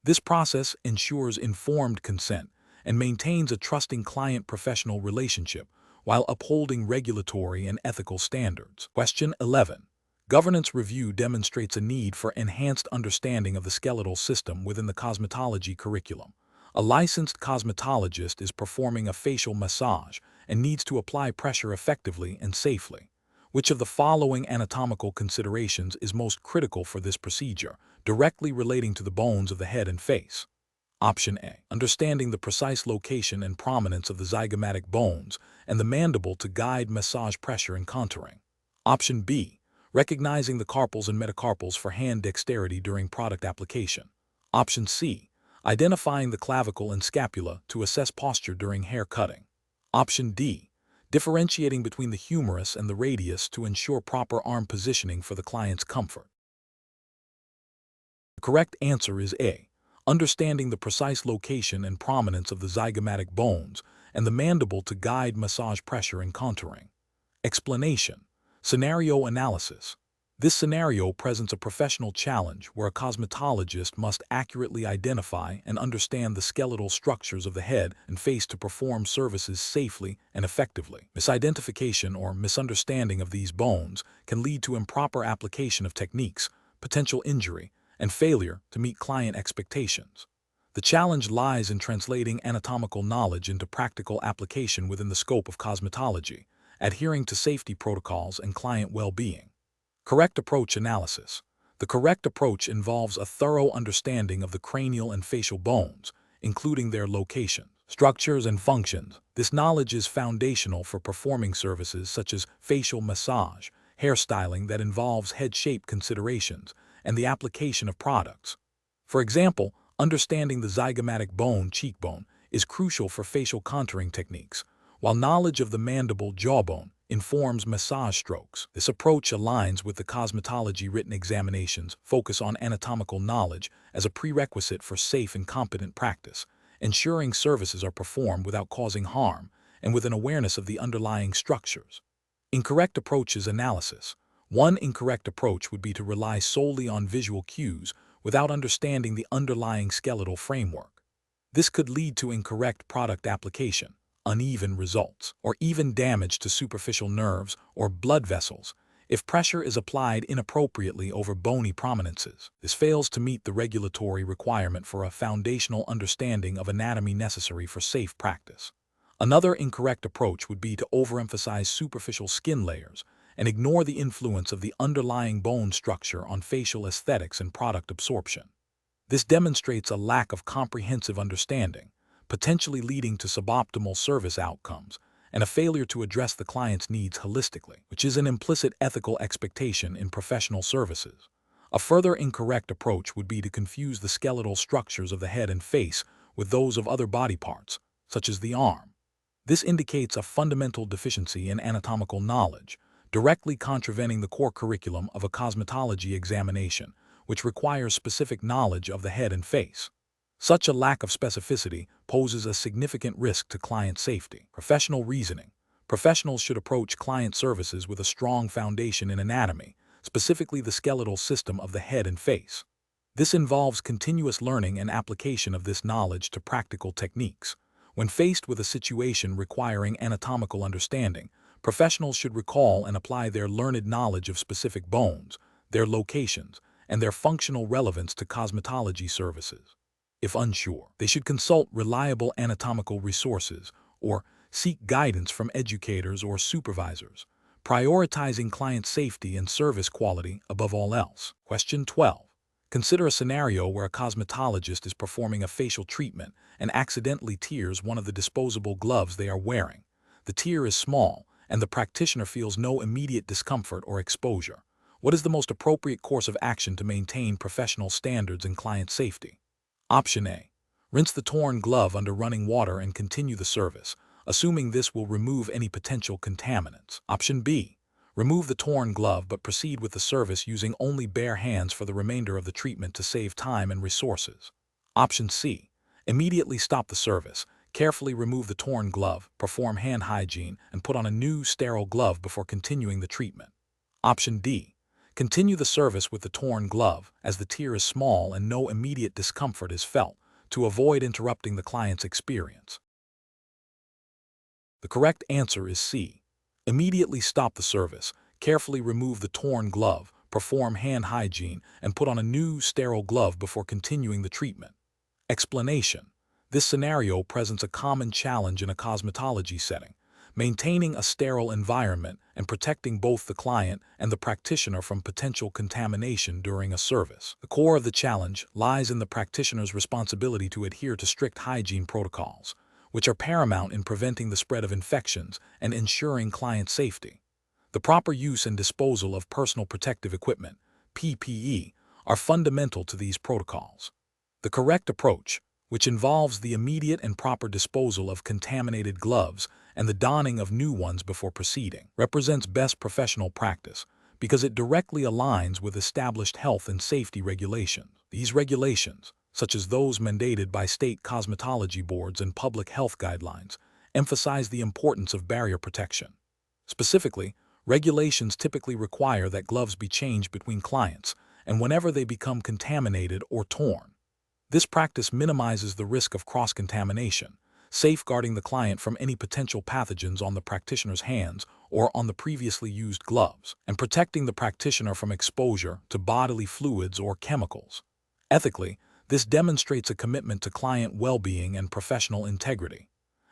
This process ensures informed consent and maintains a trusting client-professional relationship while upholding regulatory and ethical standards. Question 11. Governance review demonstrates a need for enhanced understanding of the skeletal system within the cosmetology curriculum. A licensed cosmetologist is performing a facial massage and needs to apply pressure effectively and safely. Which of the following anatomical considerations is most critical for this procedure, directly relating to the bones of the head and face? Option A. Understanding the precise location and prominence of the zygomatic bones and the mandible to guide massage pressure and contouring. Option B. Recognizing the carpals and metacarpals for hand dexterity during product application. Option C. Identifying the clavicle and scapula to assess posture during hair cutting. Option D. Differentiating between the humerus and the radius to ensure proper arm positioning for the client's comfort. The correct answer is A. Understanding the precise location and prominence of the zygomatic bones and the mandible to guide massage pressure and contouring. Explanation. Scenario analysis. This scenario presents a professional challenge where a cosmetologist must accurately identify and understand the skeletal structures of the head and face to perform services safely and effectively. Misidentification or misunderstanding of these bones can lead to improper application of techniques, potential injury, and failure to meet client expectations. The challenge lies in translating anatomical knowledge into practical application within the scope of cosmetology, adhering to safety protocols and client well-being. Correct approach analysis. The correct approach involves a thorough understanding of the cranial and facial bones, including their location, structures, and functions. This knowledge is foundational for performing services such as facial massage, hairstyling that involves head shape considerations, and the application of products. For example, understanding the zygomatic bone, cheekbone, is crucial for facial contouring techniques, while knowledge of the mandible, jawbone, informs massage strokes. This approach aligns with the cosmetology written examinations focus on anatomical knowledge as a prerequisite for safe and competent practice, ensuring services are performed without causing harm and with an awareness of the underlying structures. Incorrect approaches analysis. One incorrect approach would be to rely solely on visual cues without understanding the underlying skeletal framework. This could lead to incorrect product application, uneven results, or even damage to superficial nerves or blood vessels if pressure is applied inappropriately over bony prominences. This fails to meet the regulatory requirement for a foundational understanding of anatomy necessary for safe practice. Another incorrect approach would be to overemphasize superficial skin layers and ignore the influence of the underlying bone structure on facial aesthetics and product absorption. This demonstrates a lack of comprehensive understanding, potentially leading to suboptimal service outcomes and a failure to address the client's needs holistically, which is an implicit ethical expectation in professional services. A further incorrect approach would be to confuse the skeletal structures of the head and face with those of other body parts, such as the arm. This indicates a fundamental deficiency in anatomical knowledge, directly contravening the core curriculum of a cosmetology examination, which requires specific knowledge of the head and face. Such a lack of specificity poses a significant risk to client safety. Professional reasoning. Professionals should approach client services with a strong foundation in anatomy, specifically the skeletal system of the head and face. This involves continuous learning and application of this knowledge to practical techniques. When faced with a situation requiring anatomical understanding, professionals should recall and apply their learned knowledge of specific bones, their locations, and their functional relevance to cosmetology services. If unsure, they should consult reliable anatomical resources or seek guidance from educators or supervisors, prioritizing client safety and service quality above all else. Question 12. Consider a scenario where a cosmetologist is performing a facial treatment and accidentally tears one of the disposable gloves they are wearing. The tear is small, and the practitioner feels no immediate discomfort or exposure. What is the most appropriate course of action to maintain professional standards and client safety? Option A. Rinse the torn glove under running water and continue the service, assuming this will remove any potential contaminants. Option B. Remove the torn glove but proceed with the service using only bare hands for the remainder of the treatment to save time and resources. Option C. Immediately stop the service, carefully remove the torn glove, perform hand hygiene, and put on a new sterile glove before continuing the treatment. Option D. Continue the service with the torn glove, as the tear is small and no immediate discomfort is felt, to avoid interrupting the client's experience. The correct answer is C. Immediately stop the service, carefully remove the torn glove, perform hand hygiene, and put on a new sterile glove before continuing the treatment. Explanation. This scenario presents a common challenge in a cosmetology setting, maintaining a sterile environment and protecting both the client and the practitioner from potential contamination during a service. The core of the challenge lies in the practitioner's responsibility to adhere to strict hygiene protocols, which are paramount in preventing the spread of infections and ensuring client safety. The proper use and disposal of personal protective equipment, PPE, are fundamental to these protocols. The correct approach, which involves the immediate and proper disposal of contaminated gloves and the donning of new ones before proceeding, represents best professional practice because it directly aligns with established health and safety regulations. These regulations, such as those mandated by state cosmetology boards and public health guidelines, emphasize the importance of barrier protection. Specifically, regulations typically require that gloves be changed between clients and whenever they become contaminated or torn. This practice minimizes the risk of cross-contamination, safeguarding the client from any potential pathogens on the practitioner's hands or on the previously used gloves, and protecting the practitioner from exposure to bodily fluids or chemicals. Ethically, this demonstrates a commitment to client well-being and professional integrity.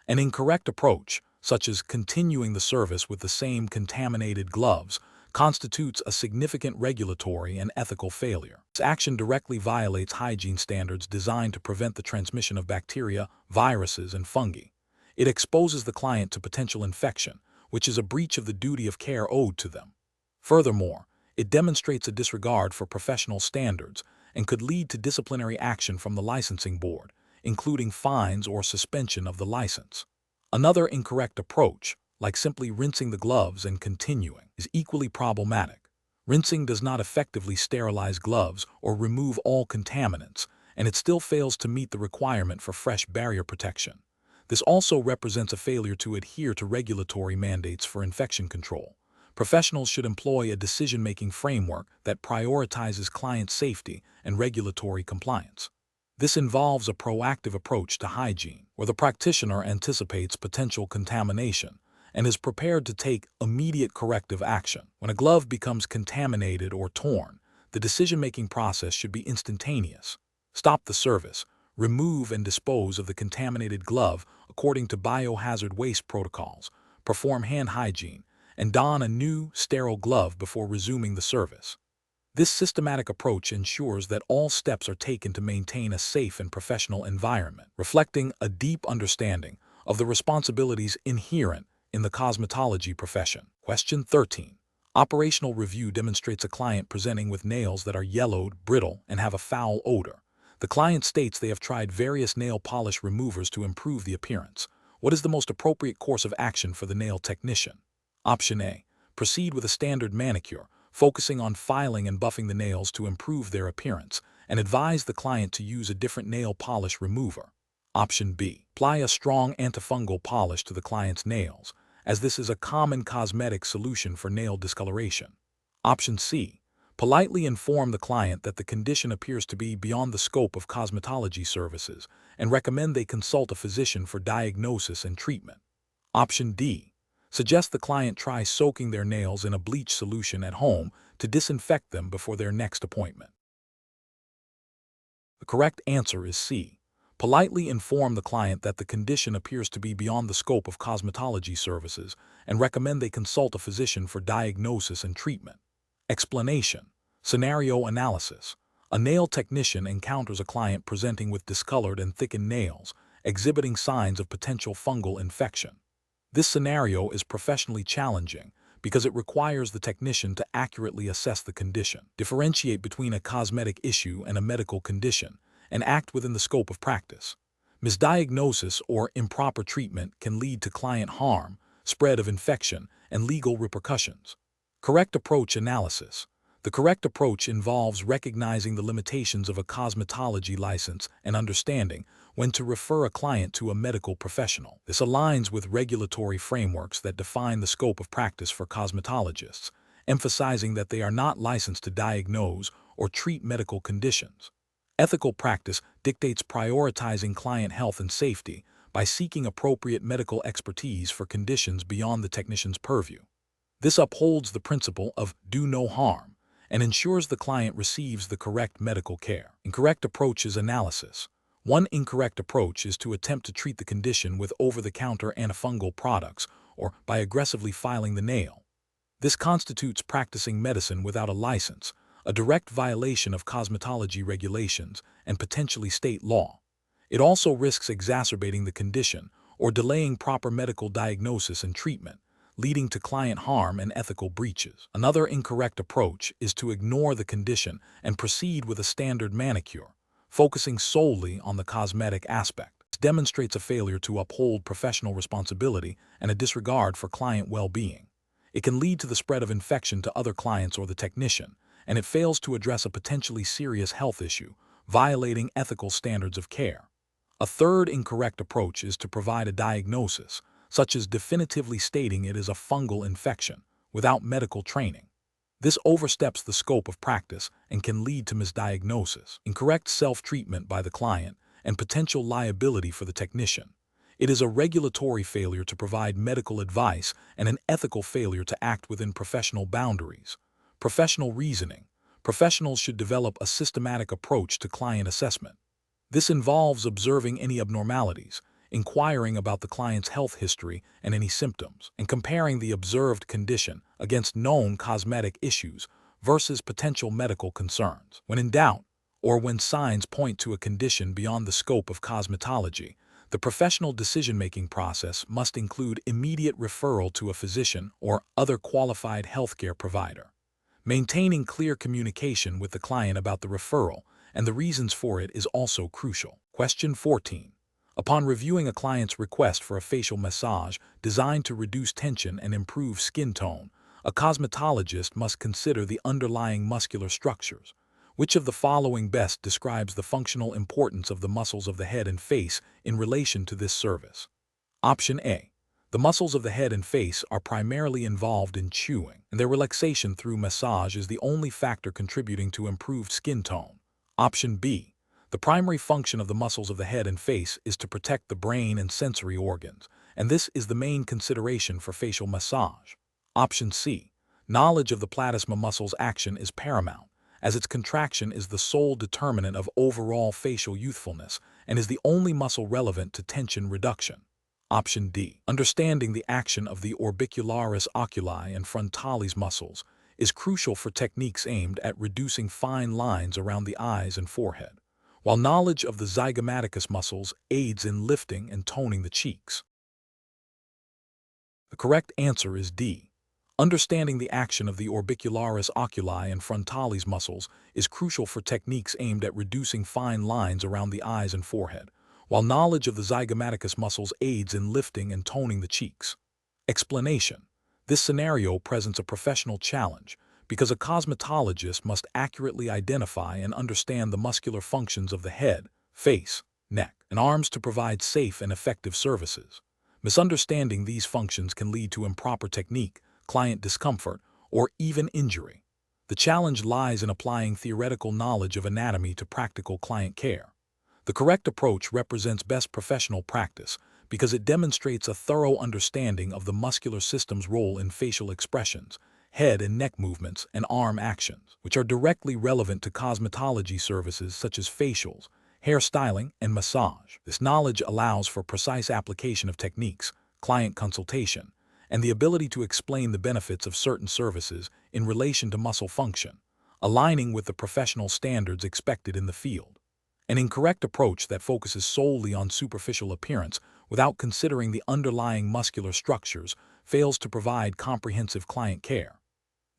An incorrect approach, such as continuing the service with the same contaminated gloves, constitutes a significant regulatory and ethical failure. This action directly violates hygiene standards designed to prevent the transmission of bacteria, viruses, and fungi. It exposes the client to potential infection, which is a breach of the duty of care owed to them. Furthermore, it demonstrates a disregard for professional standards and could lead to disciplinary action from the licensing board, including fines or suspension of the license. Another incorrect approach, like simply rinsing the gloves and continuing, is equally problematic. Rinsing does not effectively sterilize gloves or remove all contaminants, and it still fails to meet the requirement for fresh barrier protection. This also represents a failure to adhere to regulatory mandates for infection control. Professionals should employ a decision-making framework that prioritizes client safety and regulatory compliance. This involves a proactive approach to hygiene, where the practitioner anticipates potential contamination and is prepared to take immediate corrective action. When a glove becomes contaminated or torn, the decision-making process should be instantaneous. Stop the service, remove and dispose of the contaminated glove according to biohazard waste protocols, perform hand hygiene, and don a new, sterile glove before resuming the service. This systematic approach ensures that all steps are taken to maintain a safe and professional environment, reflecting a deep understanding of the responsibilities inherent in the cosmetology profession. Question 13. Operational review demonstrates a client presenting with nails that are yellowed, brittle, and have a foul odor. The client states they have tried various nail polish removers to improve the appearance. What is the most appropriate course of action for the nail technician? Option A. Proceed with a standard manicure, focusing on filing and buffing the nails to improve their appearance, and advise the client to use a different nail polish remover. Option B. Apply a strong antifungal polish to the client's nails, as this is a common cosmetic solution for nail discoloration. Option C. Politely inform the client that the condition appears to be beyond the scope of cosmetology services and recommend they consult a physician for diagnosis and treatment. Option D. Suggest the client try soaking their nails in a bleach solution at home to disinfect them before their next appointment. The correct answer is C. Politely inform the client that the condition appears to be beyond the scope of cosmetology services and recommend they consult a physician for diagnosis and treatment. Explanation. Scenario analysis. A nail technician encounters a client presenting with discolored and thickened nails, exhibiting signs of potential fungal infection. This scenario is professionally challenging because it requires the technician to accurately assess the condition, differentiate between a cosmetic issue and a medical condition, and act within the scope of practice. Misdiagnosis or improper treatment can lead to client harm, spread of infection, and legal repercussions. Correct approach analysis. The correct approach involves recognizing the limitations of a cosmetology license and understanding when to refer a client to a medical professional. This aligns with regulatory frameworks that define the scope of practice for cosmetologists, emphasizing that they are not licensed to diagnose or treat medical conditions. Ethical practice dictates prioritizing client health and safety by seeking appropriate medical expertise for conditions beyond the technician's purview. This upholds the principle of do no harm and ensures the client receives the correct medical care. Incorrect approach is analysis. One incorrect approach is to attempt to treat the condition with over-the-counter antifungal products or by aggressively filing the nail. This constitutes practicing medicine without a license, a direct violation of cosmetology regulations and potentially state law. It also risks exacerbating the condition or delaying proper medical diagnosis and treatment, leading to client harm and ethical breaches. Another incorrect approach is to ignore the condition and proceed with a standard manicure, focusing solely on the cosmetic aspect. This demonstrates a failure to uphold professional responsibility and a disregard for client well-being. It can lead to the spread of infection to other clients or the technician, and it fails to address a potentially serious health issue, violating ethical standards of care. A third incorrect approach is to provide a diagnosis, such as definitively stating it is a fungal infection, without medical training. This oversteps the scope of practice and can lead to misdiagnosis, incorrect self-treatment by the client, and potential liability for the technician. It is a regulatory failure to provide medical advice and an ethical failure to act within professional boundaries. Professional reasoning. Professionals should develop a systematic approach to client assessment. This involves observing any abnormalities, inquiring about the client's health history and any symptoms, and comparing the observed condition against known cosmetic issues versus potential medical concerns. When in doubt, or when signs point to a condition beyond the scope of cosmetology, the professional decision-making process must include immediate referral to a physician or other qualified healthcare provider. Maintaining clear communication with the client about the referral and the reasons for it is also crucial. Question 14. Upon reviewing a client's request for a facial massage designed to reduce tension and improve skin tone, a cosmetologist must consider the underlying muscular structures. Which of the following best describes the functional importance of the muscles of the head and face in relation to this service? Option A. The muscles of the head and face are primarily involved in chewing, and their relaxation through massage is the only factor contributing to improved skin tone. Option B. The primary function of the muscles of the head and face is to protect the brain and sensory organs, and this is the main consideration for facial massage. Option C. Knowledge of the platysma muscle's action is paramount, as its contraction is the sole determinant of overall facial youthfulness and is the only muscle relevant to tension reduction. Option D. Understanding the action of the orbicularis oculi and frontalis muscles is crucial for techniques aimed at reducing fine lines around the eyes and forehead, while knowledge of the zygomaticus muscles aids in lifting and toning the cheeks. The correct answer is D. Understanding the action of the orbicularis oculi and frontalis muscles is crucial for techniques aimed at reducing fine lines around the eyes and forehead, while knowledge of the zygomaticus muscles aids in lifting and toning the cheeks. Explanation. This scenario presents a professional challenge because a cosmetologist must accurately identify and understand the muscular functions of the head, face, neck, and arms to provide safe and effective services. Misunderstanding these functions can lead to improper technique, client discomfort, or even injury. The challenge lies in applying theoretical knowledge of anatomy to practical client care. The correct approach represents best professional practice because it demonstrates a thorough understanding of the muscular system's role in facial expressions, head and neck movements, and arm actions, which are directly relevant to cosmetology services such as facials, hair styling, and massage. This knowledge allows for precise application of techniques, client consultation, and the ability to explain the benefits of certain services in relation to muscle function, aligning with the professional standards expected in the field. An incorrect approach that focuses solely on superficial appearance without considering the underlying muscular structures fails to provide comprehensive client care.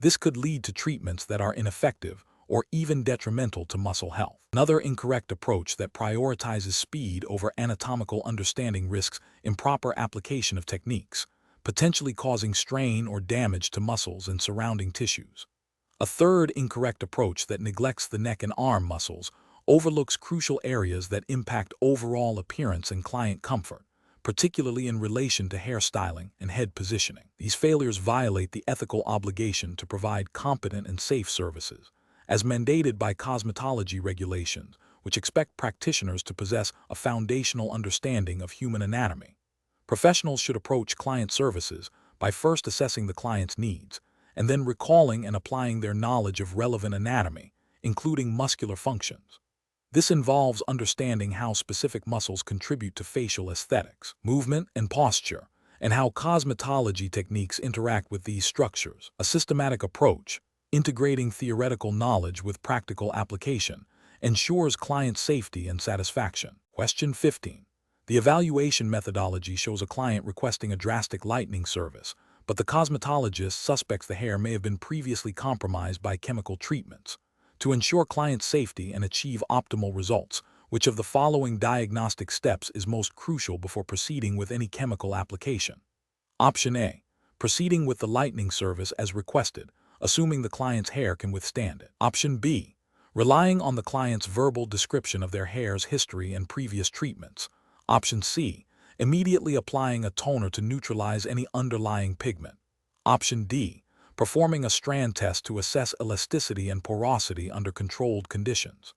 This could lead to treatments that are ineffective or even detrimental to muscle health. Another incorrect approach that prioritizes speed over anatomical understanding risks improper application of techniques, potentially causing strain or damage to muscles and surrounding tissues. A third incorrect approach that neglects the neck and arm muscles overlooks crucial areas that impact overall appearance and client comfort, particularly in relation to hairstyling and head positioning. These failures violate the ethical obligation to provide competent and safe services, as mandated by cosmetology regulations, which expect practitioners to possess a foundational understanding of human anatomy. Professionals should approach client services by first assessing the client's needs, and then recalling and applying their knowledge of relevant anatomy, including muscular functions. This involves understanding how specific muscles contribute to facial aesthetics, movement, and posture, and how cosmetology techniques interact with these structures. A systematic approach, integrating theoretical knowledge with practical application, ensures client safety and satisfaction. Question 15. The evaluation methodology shows a client requesting a drastic lightening service, but the cosmetologist suspects the hair may have been previously compromised by chemical treatments. To ensure client safety and achieve optimal results, which of the following diagnostic steps is most crucial before proceeding with any chemical application? Option A. Proceeding with the lightening service as requested, assuming the client's hair can withstand it. Option B. Relying on the client's verbal description of their hair's history and previous treatments. Option C. Immediately applying a toner to neutralize any underlying pigment. Option D. Performing a strand test to assess elasticity and porosity under controlled conditions.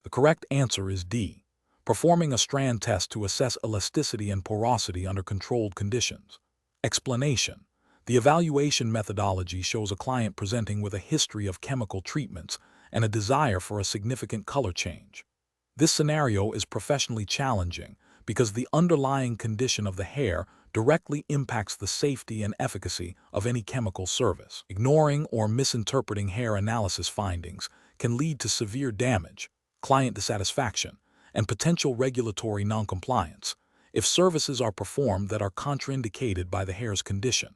The correct answer is D. Performing a strand test to assess elasticity and porosity under controlled conditions. Explanation. The evaluation methodology shows a client presenting with a history of chemical treatments and a desire for a significant color change. This scenario is professionally challenging because the underlying condition of the hair directly impacts the safety and efficacy of any chemical service. Ignoring or misinterpreting hair analysis findings can lead to severe damage, client dissatisfaction, and potential regulatory noncompliance if services are performed that are contraindicated by the hair's condition.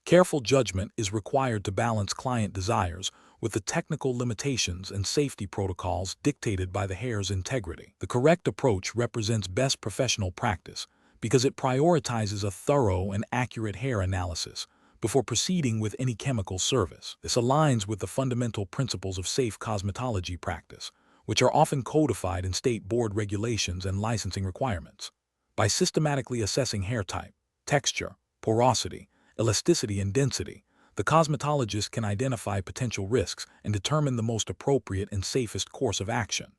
Careful judgment is required to balance client desires with the technical limitations and safety protocols dictated by the hair's integrity. The correct approach represents best professional practice because it prioritizes a thorough and accurate hair analysis before proceeding with any chemical service. This aligns with the fundamental principles of safe cosmetology practice, which are often codified in state board regulations and licensing requirements. By systematically assessing hair type, texture, porosity, elasticity, and density, the cosmetologist can identify potential risks and determine the most appropriate and safest course of action.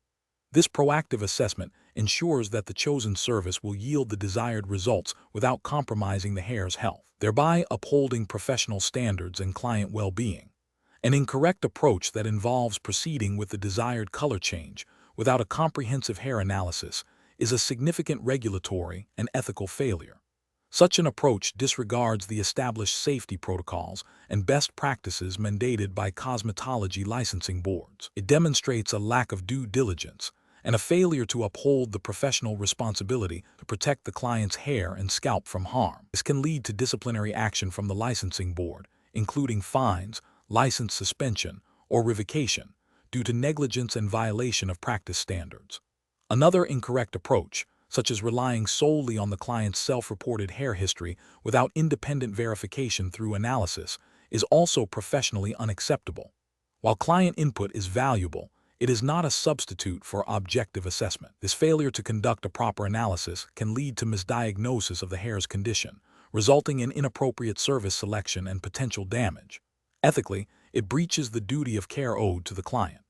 This proactive assessment ensures that the chosen service will yield the desired results without compromising the hair's health, thereby upholding professional standards and client well-being. An incorrect approach that involves proceeding with the desired color change without a comprehensive hair analysis is a significant regulatory and ethical failure. Such an approach disregards the established safety protocols and best practices mandated by cosmetology licensing boards. It demonstrates a lack of due diligence and a failure to uphold the professional responsibility to protect the client's hair and scalp from harm. This can lead to disciplinary action from the licensing board, including fines, license suspension, or revocation due to negligence and violation of practice standards. Another incorrect approach, such as relying solely on the client's self-reported hair history without independent verification through analysis, is also professionally unacceptable. While client input is valuable, it is not a substitute for objective assessment. This failure to conduct a proper analysis can lead to misdiagnosis of the hair's condition, resulting in inappropriate service selection and potential damage. Ethically, it breaches the duty of care owed to the client.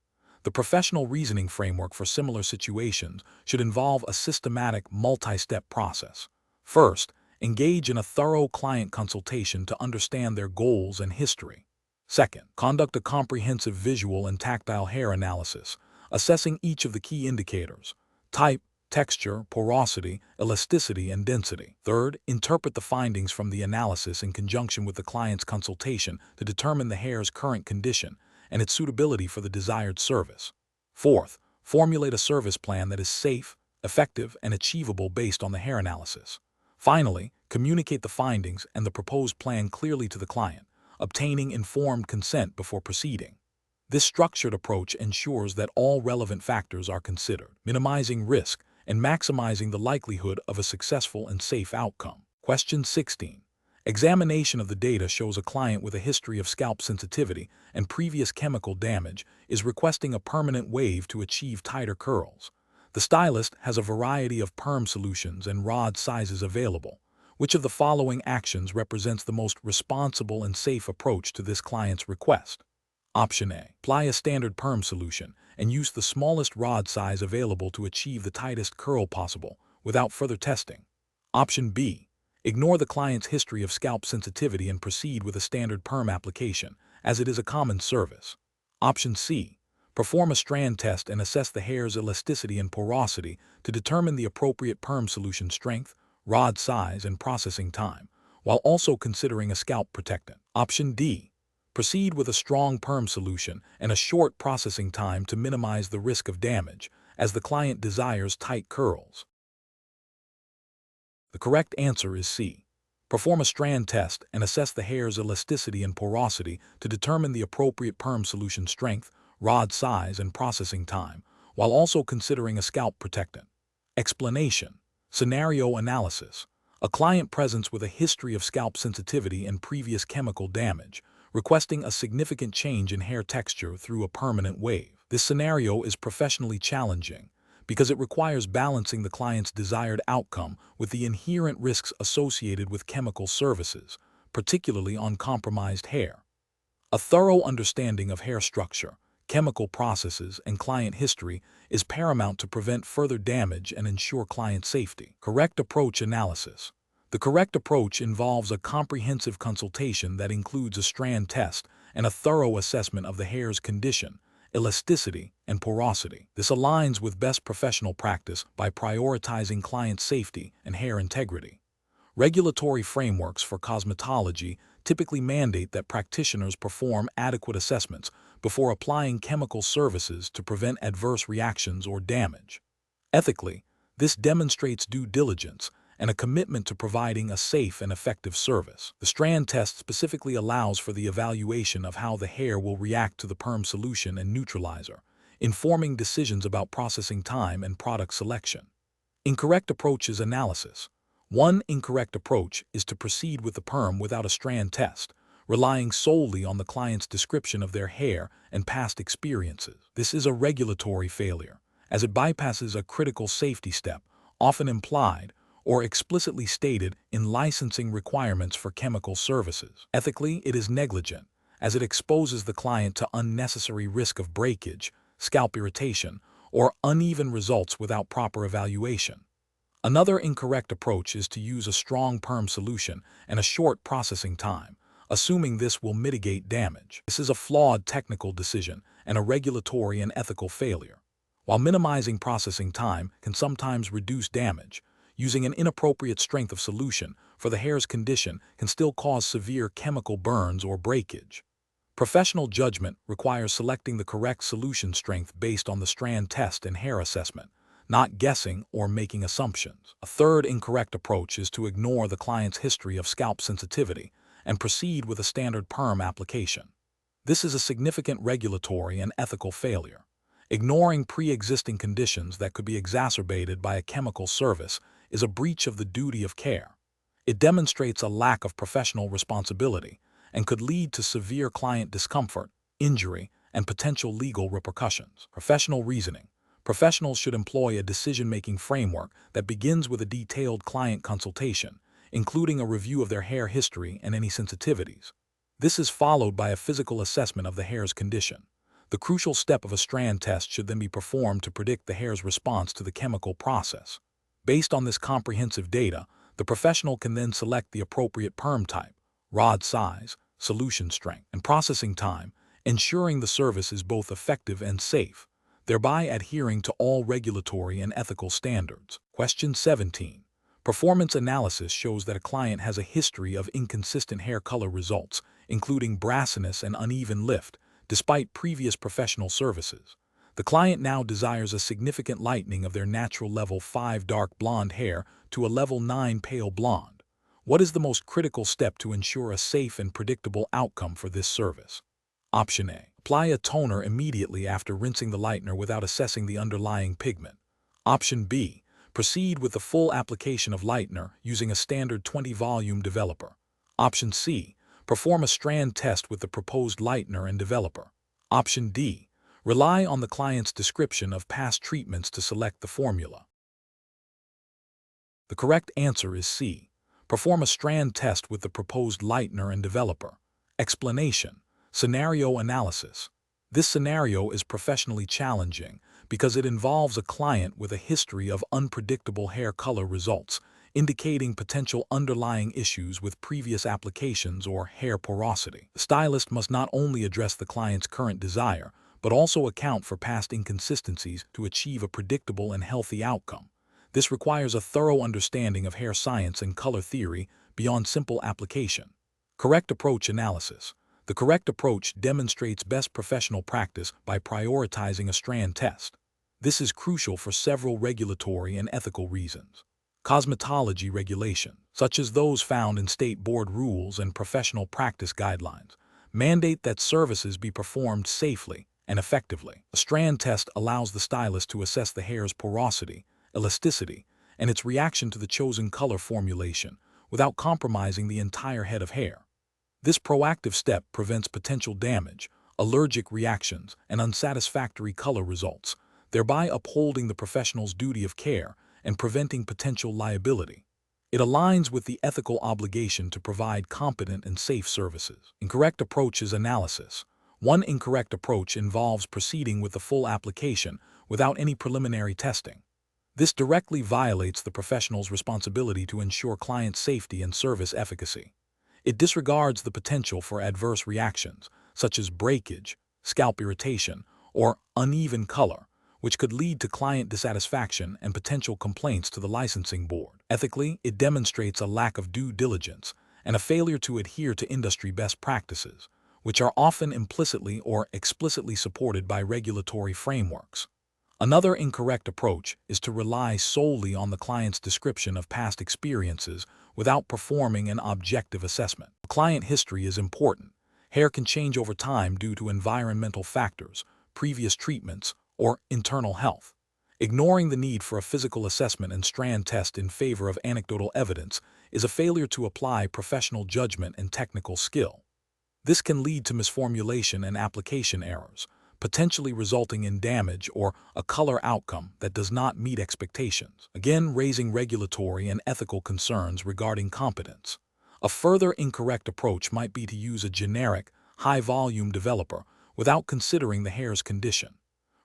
The professional reasoning framework for similar situations should involve a systematic, multi-step process. First, engage in a thorough client consultation to understand their goals and history. Second, conduct a comprehensive visual and tactile hair analysis, assessing each of the key indicators: type, texture, porosity, elasticity, and density. Third, interpret the findings from the analysis in conjunction with the client's consultation to determine the hair's current condition and its suitability for the desired service. Fourth, formulate a service plan that is safe, effective, and achievable based on the hair analysis. Finally, communicate the findings and the proposed plan clearly to the client, obtaining informed consent before proceeding. This structured approach ensures that all relevant factors are considered, minimizing risk and maximizing the likelihood of a successful and safe outcome. Question 16. Examination of the data shows a client with a history of scalp sensitivity and previous chemical damage is requesting a permanent wave to achieve tighter curls. The stylist has a variety of perm solutions and rod sizes available. Which of the following actions represents the most responsible and safe approach to this client's request? Option A. Apply a standard perm solution and use the smallest rod size available to achieve the tightest curl possible without further testing. Option B. Ignore the client's history of scalp sensitivity and proceed with a standard perm application, as it is a common service. Option C. Perform a strand test and assess the hair's elasticity and porosity to determine the appropriate perm solution strength, rod size, and processing time, while also considering a scalp protectant. Option D. Proceed with a strong perm solution and a short processing time to minimize the risk of damage, as the client desires tight curls. The correct answer is C. Perform a strand test and assess the hair's elasticity and porosity to determine the appropriate perm solution strength, rod size, and processing time, while also considering a scalp protectant. Explanation. Scenario analysis. A client presents with a history of scalp sensitivity and previous chemical damage, requesting a significant change in hair texture through a permanent wave. This scenario is professionally challenging because it requires balancing the client's desired outcome with the inherent risks associated with chemical services, particularly on compromised hair. A thorough understanding of hair structure, chemical processes, and client history is paramount to prevent further damage and ensure client safety. Correct approach analysis. The correct approach involves a comprehensive consultation that includes a strand test and a thorough assessment of the hair's condition, elasticity, and porosity. This aligns with best professional practice by prioritizing client safety and hair integrity. Regulatory frameworks for cosmetology typically mandate that practitioners perform adequate assessments before applying chemical services to prevent adverse reactions or damage. Ethically, this demonstrates due diligence and a commitment to providing a safe and effective service. The strand test specifically allows for the evaluation of how the hair will react to the perm solution and neutralizer, informing decisions about processing time and product selection. Incorrect approaches analysis. One incorrect approach is to proceed with the perm without a strand test, relying solely on the client's description of their hair and past experiences. This is a regulatory failure, as it bypasses a critical safety step, often implied or explicitly stated in licensing requirements for chemical services. Ethically, it is negligent, as it exposes the client to unnecessary risk of breakage, scalp irritation, or uneven results without proper evaluation. Another incorrect approach is to use a strong perm solution and a short processing time, assuming this will mitigate damage. This is a flawed technical decision and a regulatory and ethical failure. While minimizing processing time can sometimes reduce damage, using an inappropriate strength of solution for the hair's condition can still cause severe chemical burns or breakage. Professional judgment requires selecting the correct solution strength based on the strand test and hair assessment, not guessing or making assumptions. A third incorrect approach is to ignore the client's history of scalp sensitivity and proceed with a standard perm application. This is a significant regulatory and ethical failure. Ignoring pre-existing conditions that could be exacerbated by a chemical service is a breach of the duty of care. It demonstrates a lack of professional responsibility and could lead to severe client discomfort, injury, and potential legal repercussions. Professional reasoning. Professionals should employ a decision-making framework that begins with a detailed client consultation, including a review of their hair history and any sensitivities. This is followed by a physical assessment of the hair's condition. The crucial step of a strand test should then be performed to predict the hair's response to the chemical process. Based on this comprehensive data, the professional can then select the appropriate perm type, rod size, solution strength, and processing time, ensuring the service is both effective and safe, thereby adhering to all regulatory and ethical standards. Question 17. Performance analysis shows that a client has a history of inconsistent hair color results, including brassiness and uneven lift, despite previous professional services. The client now desires a significant lightening of their natural level 5 dark blonde hair to a level 9 pale blonde. What is the most critical step to ensure a safe and predictable outcome for this service? Option A. Apply a toner immediately after rinsing the lightener without assessing the underlying pigment. Option B. Proceed with the full application of lightener using a standard 20-volume developer. Option C. Perform a strand test with the proposed lightener and developer. Option D. Rely on the client's description of past treatments to select the formula. The correct answer is C. Perform a strand test with the proposed lightener and developer. Explanation. Scenario analysis. This scenario is professionally challenging because it involves a client with a history of unpredictable hair color results, indicating potential underlying issues with previous applications or hair porosity. The stylist must not only address the client's current desire, but also account for past inconsistencies to achieve a predictable and healthy outcome. This requires a thorough understanding of hair science and color theory beyond simple application. Correct approach analysis. The correct approach demonstrates best professional practice by prioritizing a strand test. This is crucial for several regulatory and ethical reasons. Cosmetology regulations, such as those found in state board rules and professional practice guidelines, mandate that services be performed safely and effectively. A strand test allows the stylist to assess the hair's porosity, elasticity, and its reaction to the chosen color formulation without compromising the entire head of hair. This proactive step prevents potential damage, allergic reactions, and unsatisfactory color results, thereby upholding the professional's duty of care and preventing potential liability. It aligns with the ethical obligation to provide competent and safe services. Incorrect approaches analysis. One incorrect approach involves proceeding with the full application without any preliminary testing. This directly violates the professional's responsibility to ensure client safety and service efficacy. It disregards the potential for adverse reactions, such as breakage, scalp irritation, or uneven color, which could lead to client dissatisfaction and potential complaints to the licensing board. Ethically, it demonstrates a lack of due diligence and a failure to adhere to industry best practices, which are often implicitly or explicitly supported by regulatory frameworks. Another incorrect approach is to rely solely on the client's description of past experiences without performing an objective assessment. Client history is important. Hair can change over time due to environmental factors, previous treatments, or internal health. Ignoring the need for a physical assessment and strand test in favor of anecdotal evidence is a failure to apply professional judgment and technical skill. This can lead to misformulation and application errors, potentially resulting in damage or a color outcome that does not meet expectations, again raising regulatory and ethical concerns regarding competence. A further incorrect approach might be to use a generic, high-volume developer without considering the hair's condition.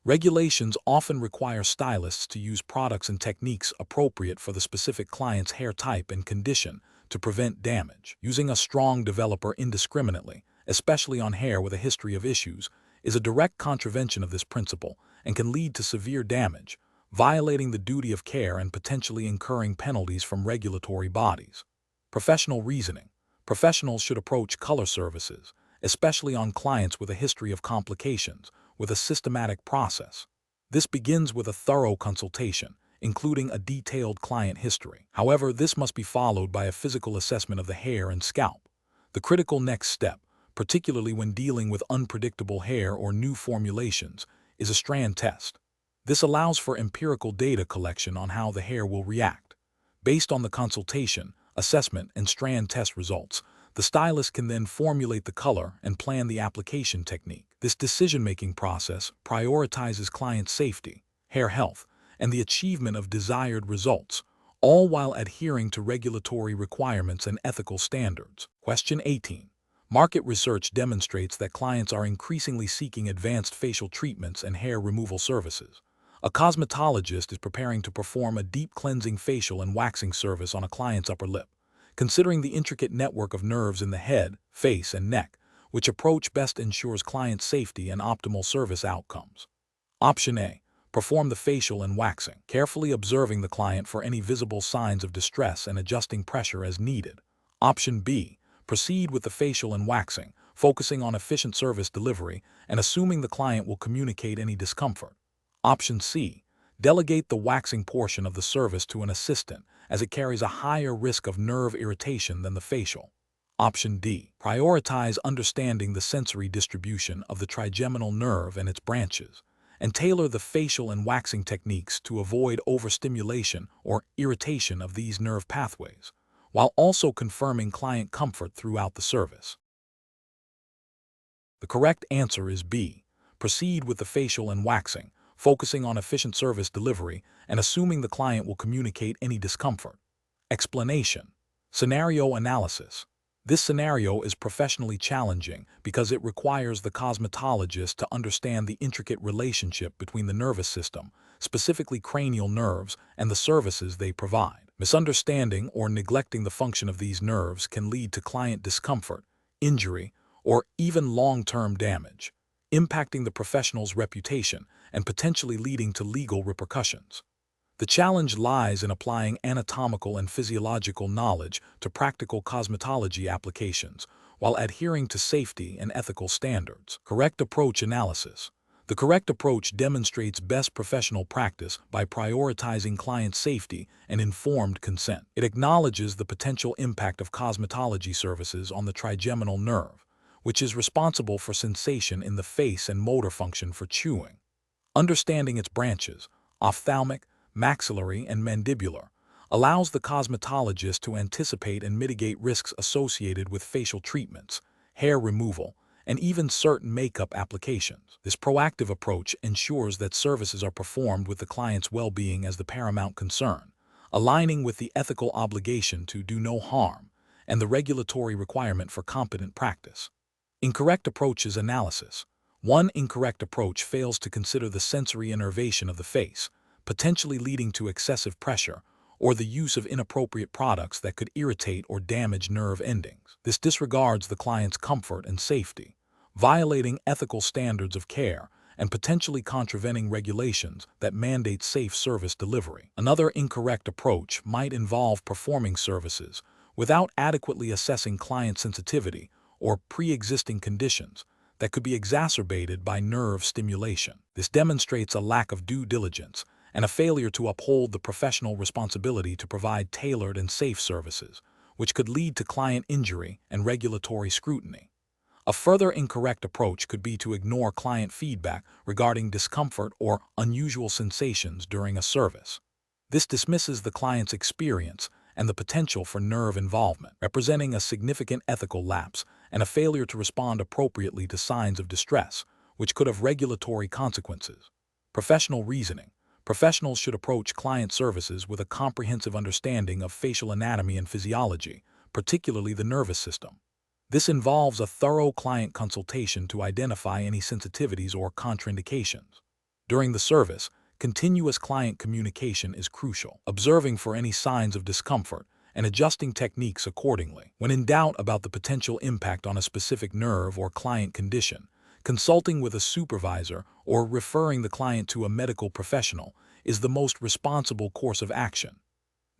Regulations often require stylists to use products and techniques appropriate for the specific client's hair type and condition to prevent damage. Using a strong developer indiscriminately, especially on hair with a history of issues, is a direct contravention of this principle and can lead to severe damage, violating the duty of care and potentially incurring penalties from regulatory bodies. Professional reasoning. Professionals should approach color services, especially on clients with a history of complications, with a systematic process. This begins with a thorough consultation, including a detailed client history. However, this must be followed by a physical assessment of the hair and scalp. The critical next step, particularly when dealing with unpredictable hair or new formulations, is a strand test. This allows for empirical data collection on how the hair will react. Based on the consultation, assessment, and strand test results, the stylist can then formulate the color and plan the application technique. This decision-making process prioritizes client safety, hair health, and the achievement of desired results, all while adhering to regulatory requirements and ethical standards. Question 18. Market research demonstrates that clients are increasingly seeking advanced facial treatments and hair removal services. A cosmetologist is preparing to perform a deep cleansing facial and waxing service on a client's upper lip. Considering the intricate network of nerves in the head, face, and neck, which approach best ensures client safety and optimal service outcomes? Option A. Perform the facial and waxing, carefully observing the client for any visible signs of distress and adjusting pressure as needed. Option B. Proceed with the facial and waxing, focusing on efficient service delivery and assuming the client will communicate any discomfort. Option C. Delegate the waxing portion of the service to an assistant, as it carries a higher risk of nerve irritation than the facial. Option D. Prioritize understanding the sensory distribution of the trigeminal nerve and its branches, and tailor the facial and waxing techniques to avoid overstimulation or irritation of these nerve pathways, while also confirming client comfort throughout the service. The correct answer is B. Proceed with the facial and waxing, focusing on efficient service delivery and assuming the client will communicate any discomfort. Explanation. Scenario analysis. This scenario is professionally challenging because it requires the cosmetologist to understand the intricate relationship between the nervous system, specifically cranial nerves, and the services they provide. Misunderstanding or neglecting the function of these nerves can lead to client discomfort, injury, or even long-term damage, impacting the professional's reputation and potentially leading to legal repercussions. The challenge lies in applying anatomical and physiological knowledge to practical cosmetology applications while adhering to safety and ethical standards. Correct approach analysis. The correct approach demonstrates best professional practice by prioritizing client safety and informed consent. It acknowledges the potential impact of cosmetology services on the trigeminal nerve, which is responsible for sensation in the face and motor function for chewing. Understanding its branches, ophthalmic, maxillary, and mandibular, allows the cosmetologist to anticipate and mitigate risks associated with facial treatments, hair removal, and even certain makeup applications. This proactive approach ensures that services are performed with the client's well-being as the paramount concern, aligning with the ethical obligation to do no harm and the regulatory requirement for competent practice. Incorrect approaches analysis. One incorrect approach fails to consider the sensory innervation of the face, potentially leading to excessive pressure or the use of inappropriate products that could irritate or damage nerve endings. This disregards the client's comfort and safety, violating ethical standards of care and potentially contravening regulations that mandate safe service delivery. Another incorrect approach might involve performing services without adequately assessing client sensitivity or pre-existing conditions that could be exacerbated by nerve stimulation. This demonstrates a lack of due diligence and a failure to uphold the professional responsibility to provide tailored and safe services, which could lead to client injury and regulatory scrutiny. A further incorrect approach could be to ignore client feedback regarding discomfort or unusual sensations during a service. This dismisses the client's experience and the potential for nerve involvement, representing a significant ethical lapse and a failure to respond appropriately to signs of distress, which could have regulatory consequences. Professional reasoning. Professionals should approach client services with a comprehensive understanding of facial anatomy and physiology, particularly the nervous system. This involves a thorough client consultation to identify any sensitivities or contraindications. During the service, continuous client communication is crucial, observing for any signs of discomfort and adjusting techniques accordingly. When in doubt about the potential impact on a specific nerve or client condition, consulting with a supervisor or referring the client to a medical professional is the most responsible course of action.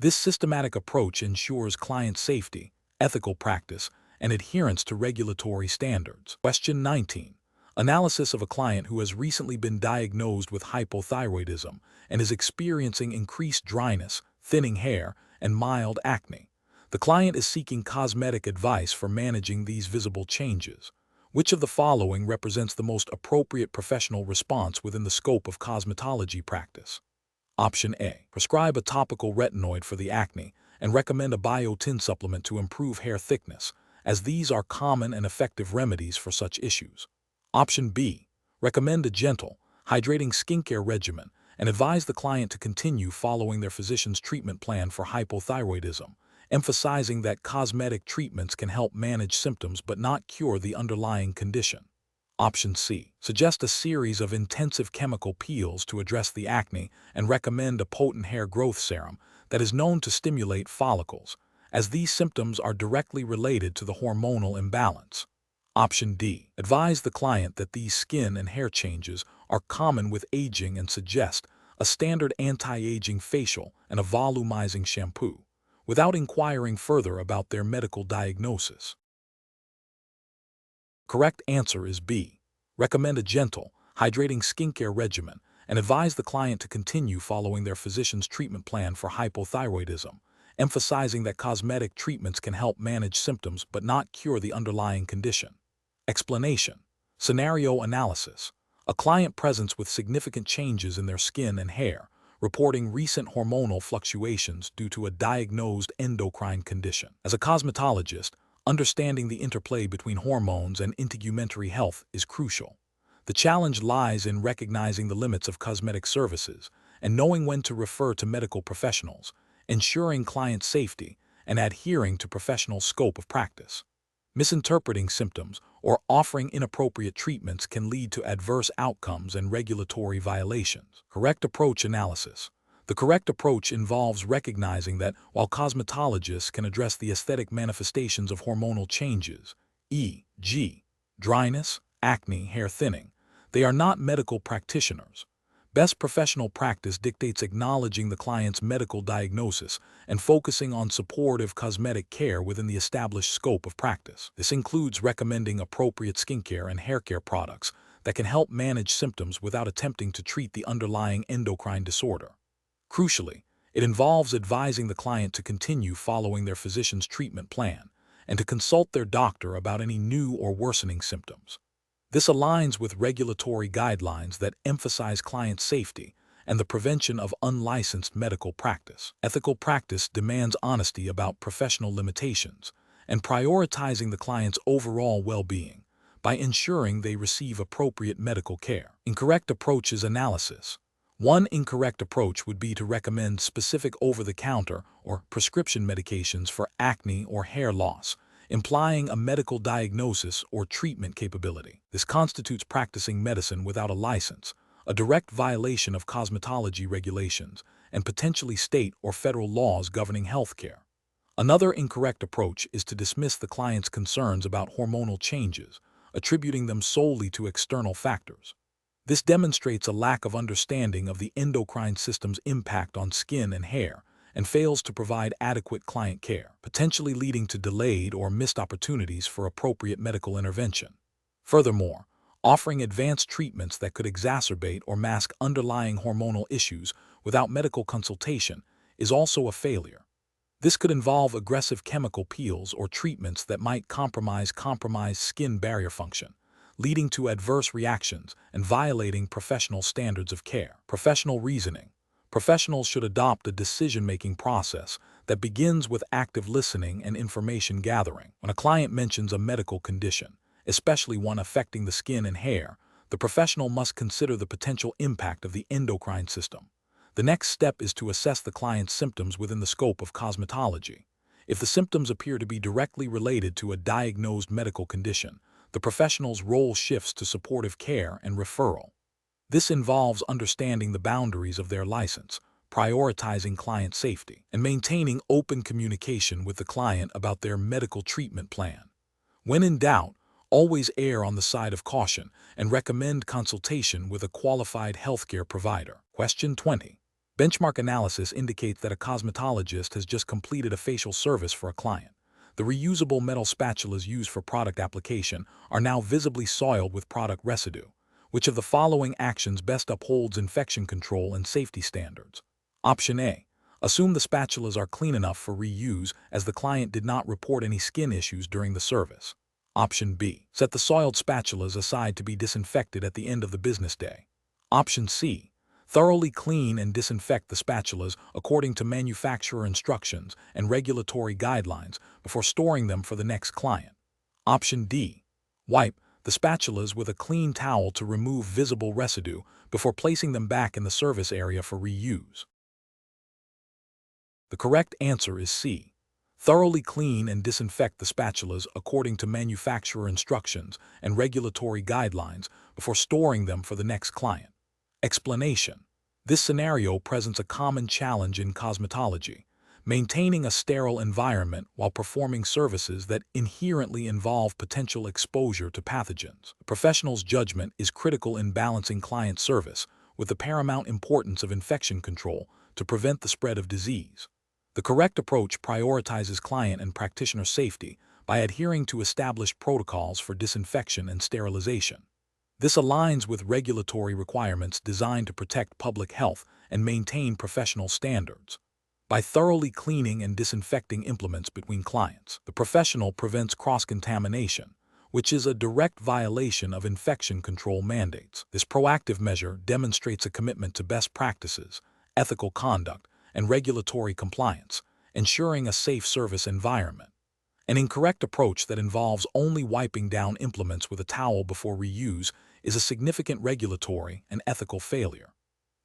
This systematic approach ensures client safety, ethical practice, and adherence to regulatory standards. Question 19. Analysis of a client who has recently been diagnosed with hypothyroidism and is experiencing increased dryness, thinning hair, and mild acne. The client is seeking cosmetic advice for managing these visible changes. Which of the following represents the most appropriate professional response within the scope of cosmetology practice? Option A. Prescribe a topical retinoid for the acne and recommend a biotin supplement to improve hair thickness, as these are common and effective remedies for such issues. Option B. Recommend a gentle, hydrating skincare regimen and advise the client to continue following their physician's treatment plan for hypothyroidism, emphasizing that cosmetic treatments can help manage symptoms but not cure the underlying condition. Option C. Suggest a series of intensive chemical peels to address the acne and recommend a potent hair growth serum that is known to stimulate follicles, as these symptoms are directly related to the hormonal imbalance. Option D. Advise the client that these skin and hair changes are common with aging and suggest a standard anti-aging facial and a volumizing shampoo, without inquiring further about their medical diagnosis. Correct answer is B. Recommend a gentle, hydrating skincare regimen and advise the client to continue following their physician's treatment plan for hypothyroidism, emphasizing that cosmetic treatments can help manage symptoms but not cure the underlying condition. Explanation. Scenario analysis. A client presents with significant changes in their skin and hair, reporting recent hormonal fluctuations due to a diagnosed endocrine condition. As a cosmetologist, understanding the interplay between hormones and integumentary health is crucial. The challenge lies in recognizing the limits of cosmetic services and knowing when to refer to medical professionals, ensuring client safety, and adhering to professional scope of practice. Misinterpreting symptoms or offering inappropriate treatments can lead to adverse outcomes and regulatory violations. Correct approach analysis. The correct approach involves recognizing that while cosmetologists can address the aesthetic manifestations of hormonal changes, e.g., dryness, acne, hair thinning, they are not medical practitioners. Best professional practice dictates acknowledging the client's medical diagnosis and focusing on supportive cosmetic care within the established scope of practice. This includes recommending appropriate skincare and hair care products that can help manage symptoms without attempting to treat the underlying endocrine disorder. Crucially, it involves advising the client to continue following their physician's treatment plan and to consult their doctor about any new or worsening symptoms. This aligns with regulatory guidelines that emphasize client safety and the prevention of unlicensed medical practice. Ethical practice demands honesty about professional limitations and prioritizing the client's overall well-being by ensuring they receive appropriate medical care. Incorrect approach is analysis. One incorrect approach would be to recommend specific over-the-counter or prescription medications for acne or hair loss, implying a medical diagnosis or treatment capability. This constitutes practicing medicine without a license, a direct violation of cosmetology regulations, and potentially state or federal laws governing healthcare. Another incorrect approach is to dismiss the client's concerns about hormonal changes, attributing them solely to external factors. This demonstrates a lack of understanding of the endocrine system's impact on skin and hair, and fails to provide adequate client care, potentially leading to delayed or missed opportunities for appropriate medical intervention. Furthermore, offering advanced treatments that could exacerbate or mask underlying hormonal issues without medical consultation is also a failure. This could involve aggressive chemical peels or treatments that might compromise skin barrier function, leading to adverse reactions and violating professional standards of care. Professional reasoning. Professionals should adopt a decision-making process that begins with active listening and information gathering. When a client mentions a medical condition, especially one affecting the skin and hair, the professional must consider the potential impact of the endocrine system. The next step is to assess the client's symptoms within the scope of cosmetology. If the symptoms appear to be directly related to a diagnosed medical condition, the professional's role shifts to supportive care and referral. This involves understanding the boundaries of their license, prioritizing client safety, and maintaining open communication with the client about their medical treatment plan. When in doubt, always err on the side of caution and recommend consultation with a qualified healthcare provider. Question 20. Benchmark analysis indicates that a cosmetologist has just completed a facial service for a client. The reusable metal spatulas used for product application are now visibly soiled with product residue. Which of the following actions best upholds infection control and safety standards? Option A. Assume the spatulas are clean enough for reuse as the client did not report any skin issues during the service. Option B. Set the soiled spatulas aside to be disinfected at the end of the business day. Option C. Thoroughly clean and disinfect the spatulas according to manufacturer instructions and regulatory guidelines before storing them for the next client. Option D. Wipe the spatulas with a clean towel to remove visible residue before placing them back in the service area for reuse. The correct answer is C. Thoroughly clean and disinfect the spatulas according to manufacturer instructions and regulatory guidelines before storing them for the next client. Explanation. This scenario presents a common challenge in cosmetology, maintaining a sterile environment while performing services that inherently involve potential exposure to pathogens. The professional's judgment is critical in balancing client service with the paramount importance of infection control to prevent the spread of disease. The correct approach prioritizes client and practitioner safety by adhering to established protocols for disinfection and sterilization. This aligns with regulatory requirements designed to protect public health and maintain professional standards. By thoroughly cleaning and disinfecting implements between clients, the professional prevents cross-contamination, which is a direct violation of infection control mandates. This proactive measure demonstrates a commitment to best practices, ethical conduct, and regulatory compliance, ensuring a safe service environment. An incorrect approach that involves only wiping down implements with a towel before reuse is a significant regulatory and ethical failure.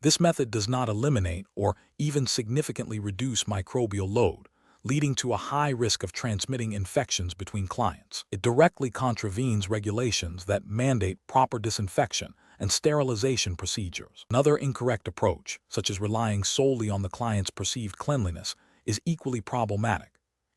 This method does not eliminate or even significantly reduce microbial load, leading to a high risk of transmitting infections between clients. It directly contravenes regulations that mandate proper disinfection and sterilization procedures. Another incorrect approach, such as relying solely on the client's perceived cleanliness, is equally problematic.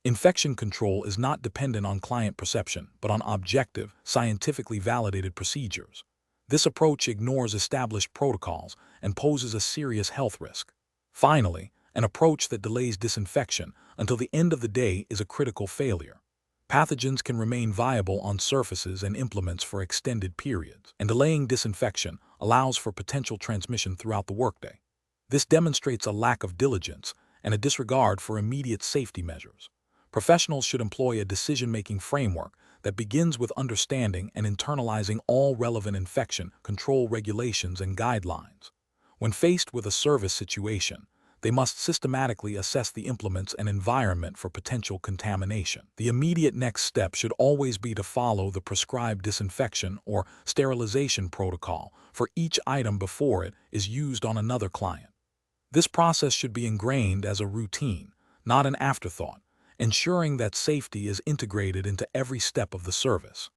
Infection control is not dependent on client perception, but on objective, scientifically validated procedures. This approach ignores established protocols and poses a serious health risk. Finally, an approach that delays disinfection until the end of the day is a critical failure. Pathogens can remain viable on surfaces and implements for extended periods, and delaying disinfection allows for potential transmission throughout the workday. This demonstrates a lack of diligence and a disregard for immediate safety measures. Professionals should employ a decision-making framework that begins with understanding and internalizing all relevant infection control regulations and guidelines. When faced with a service situation, they must systematically assess the implements and environment for potential contamination. The immediate next step should always be to follow the prescribed disinfection or sterilization protocol for each item before it is used on another client. This process should be ingrained as a routine, not an afterthought, ensuring that safety is integrated into every step of the service.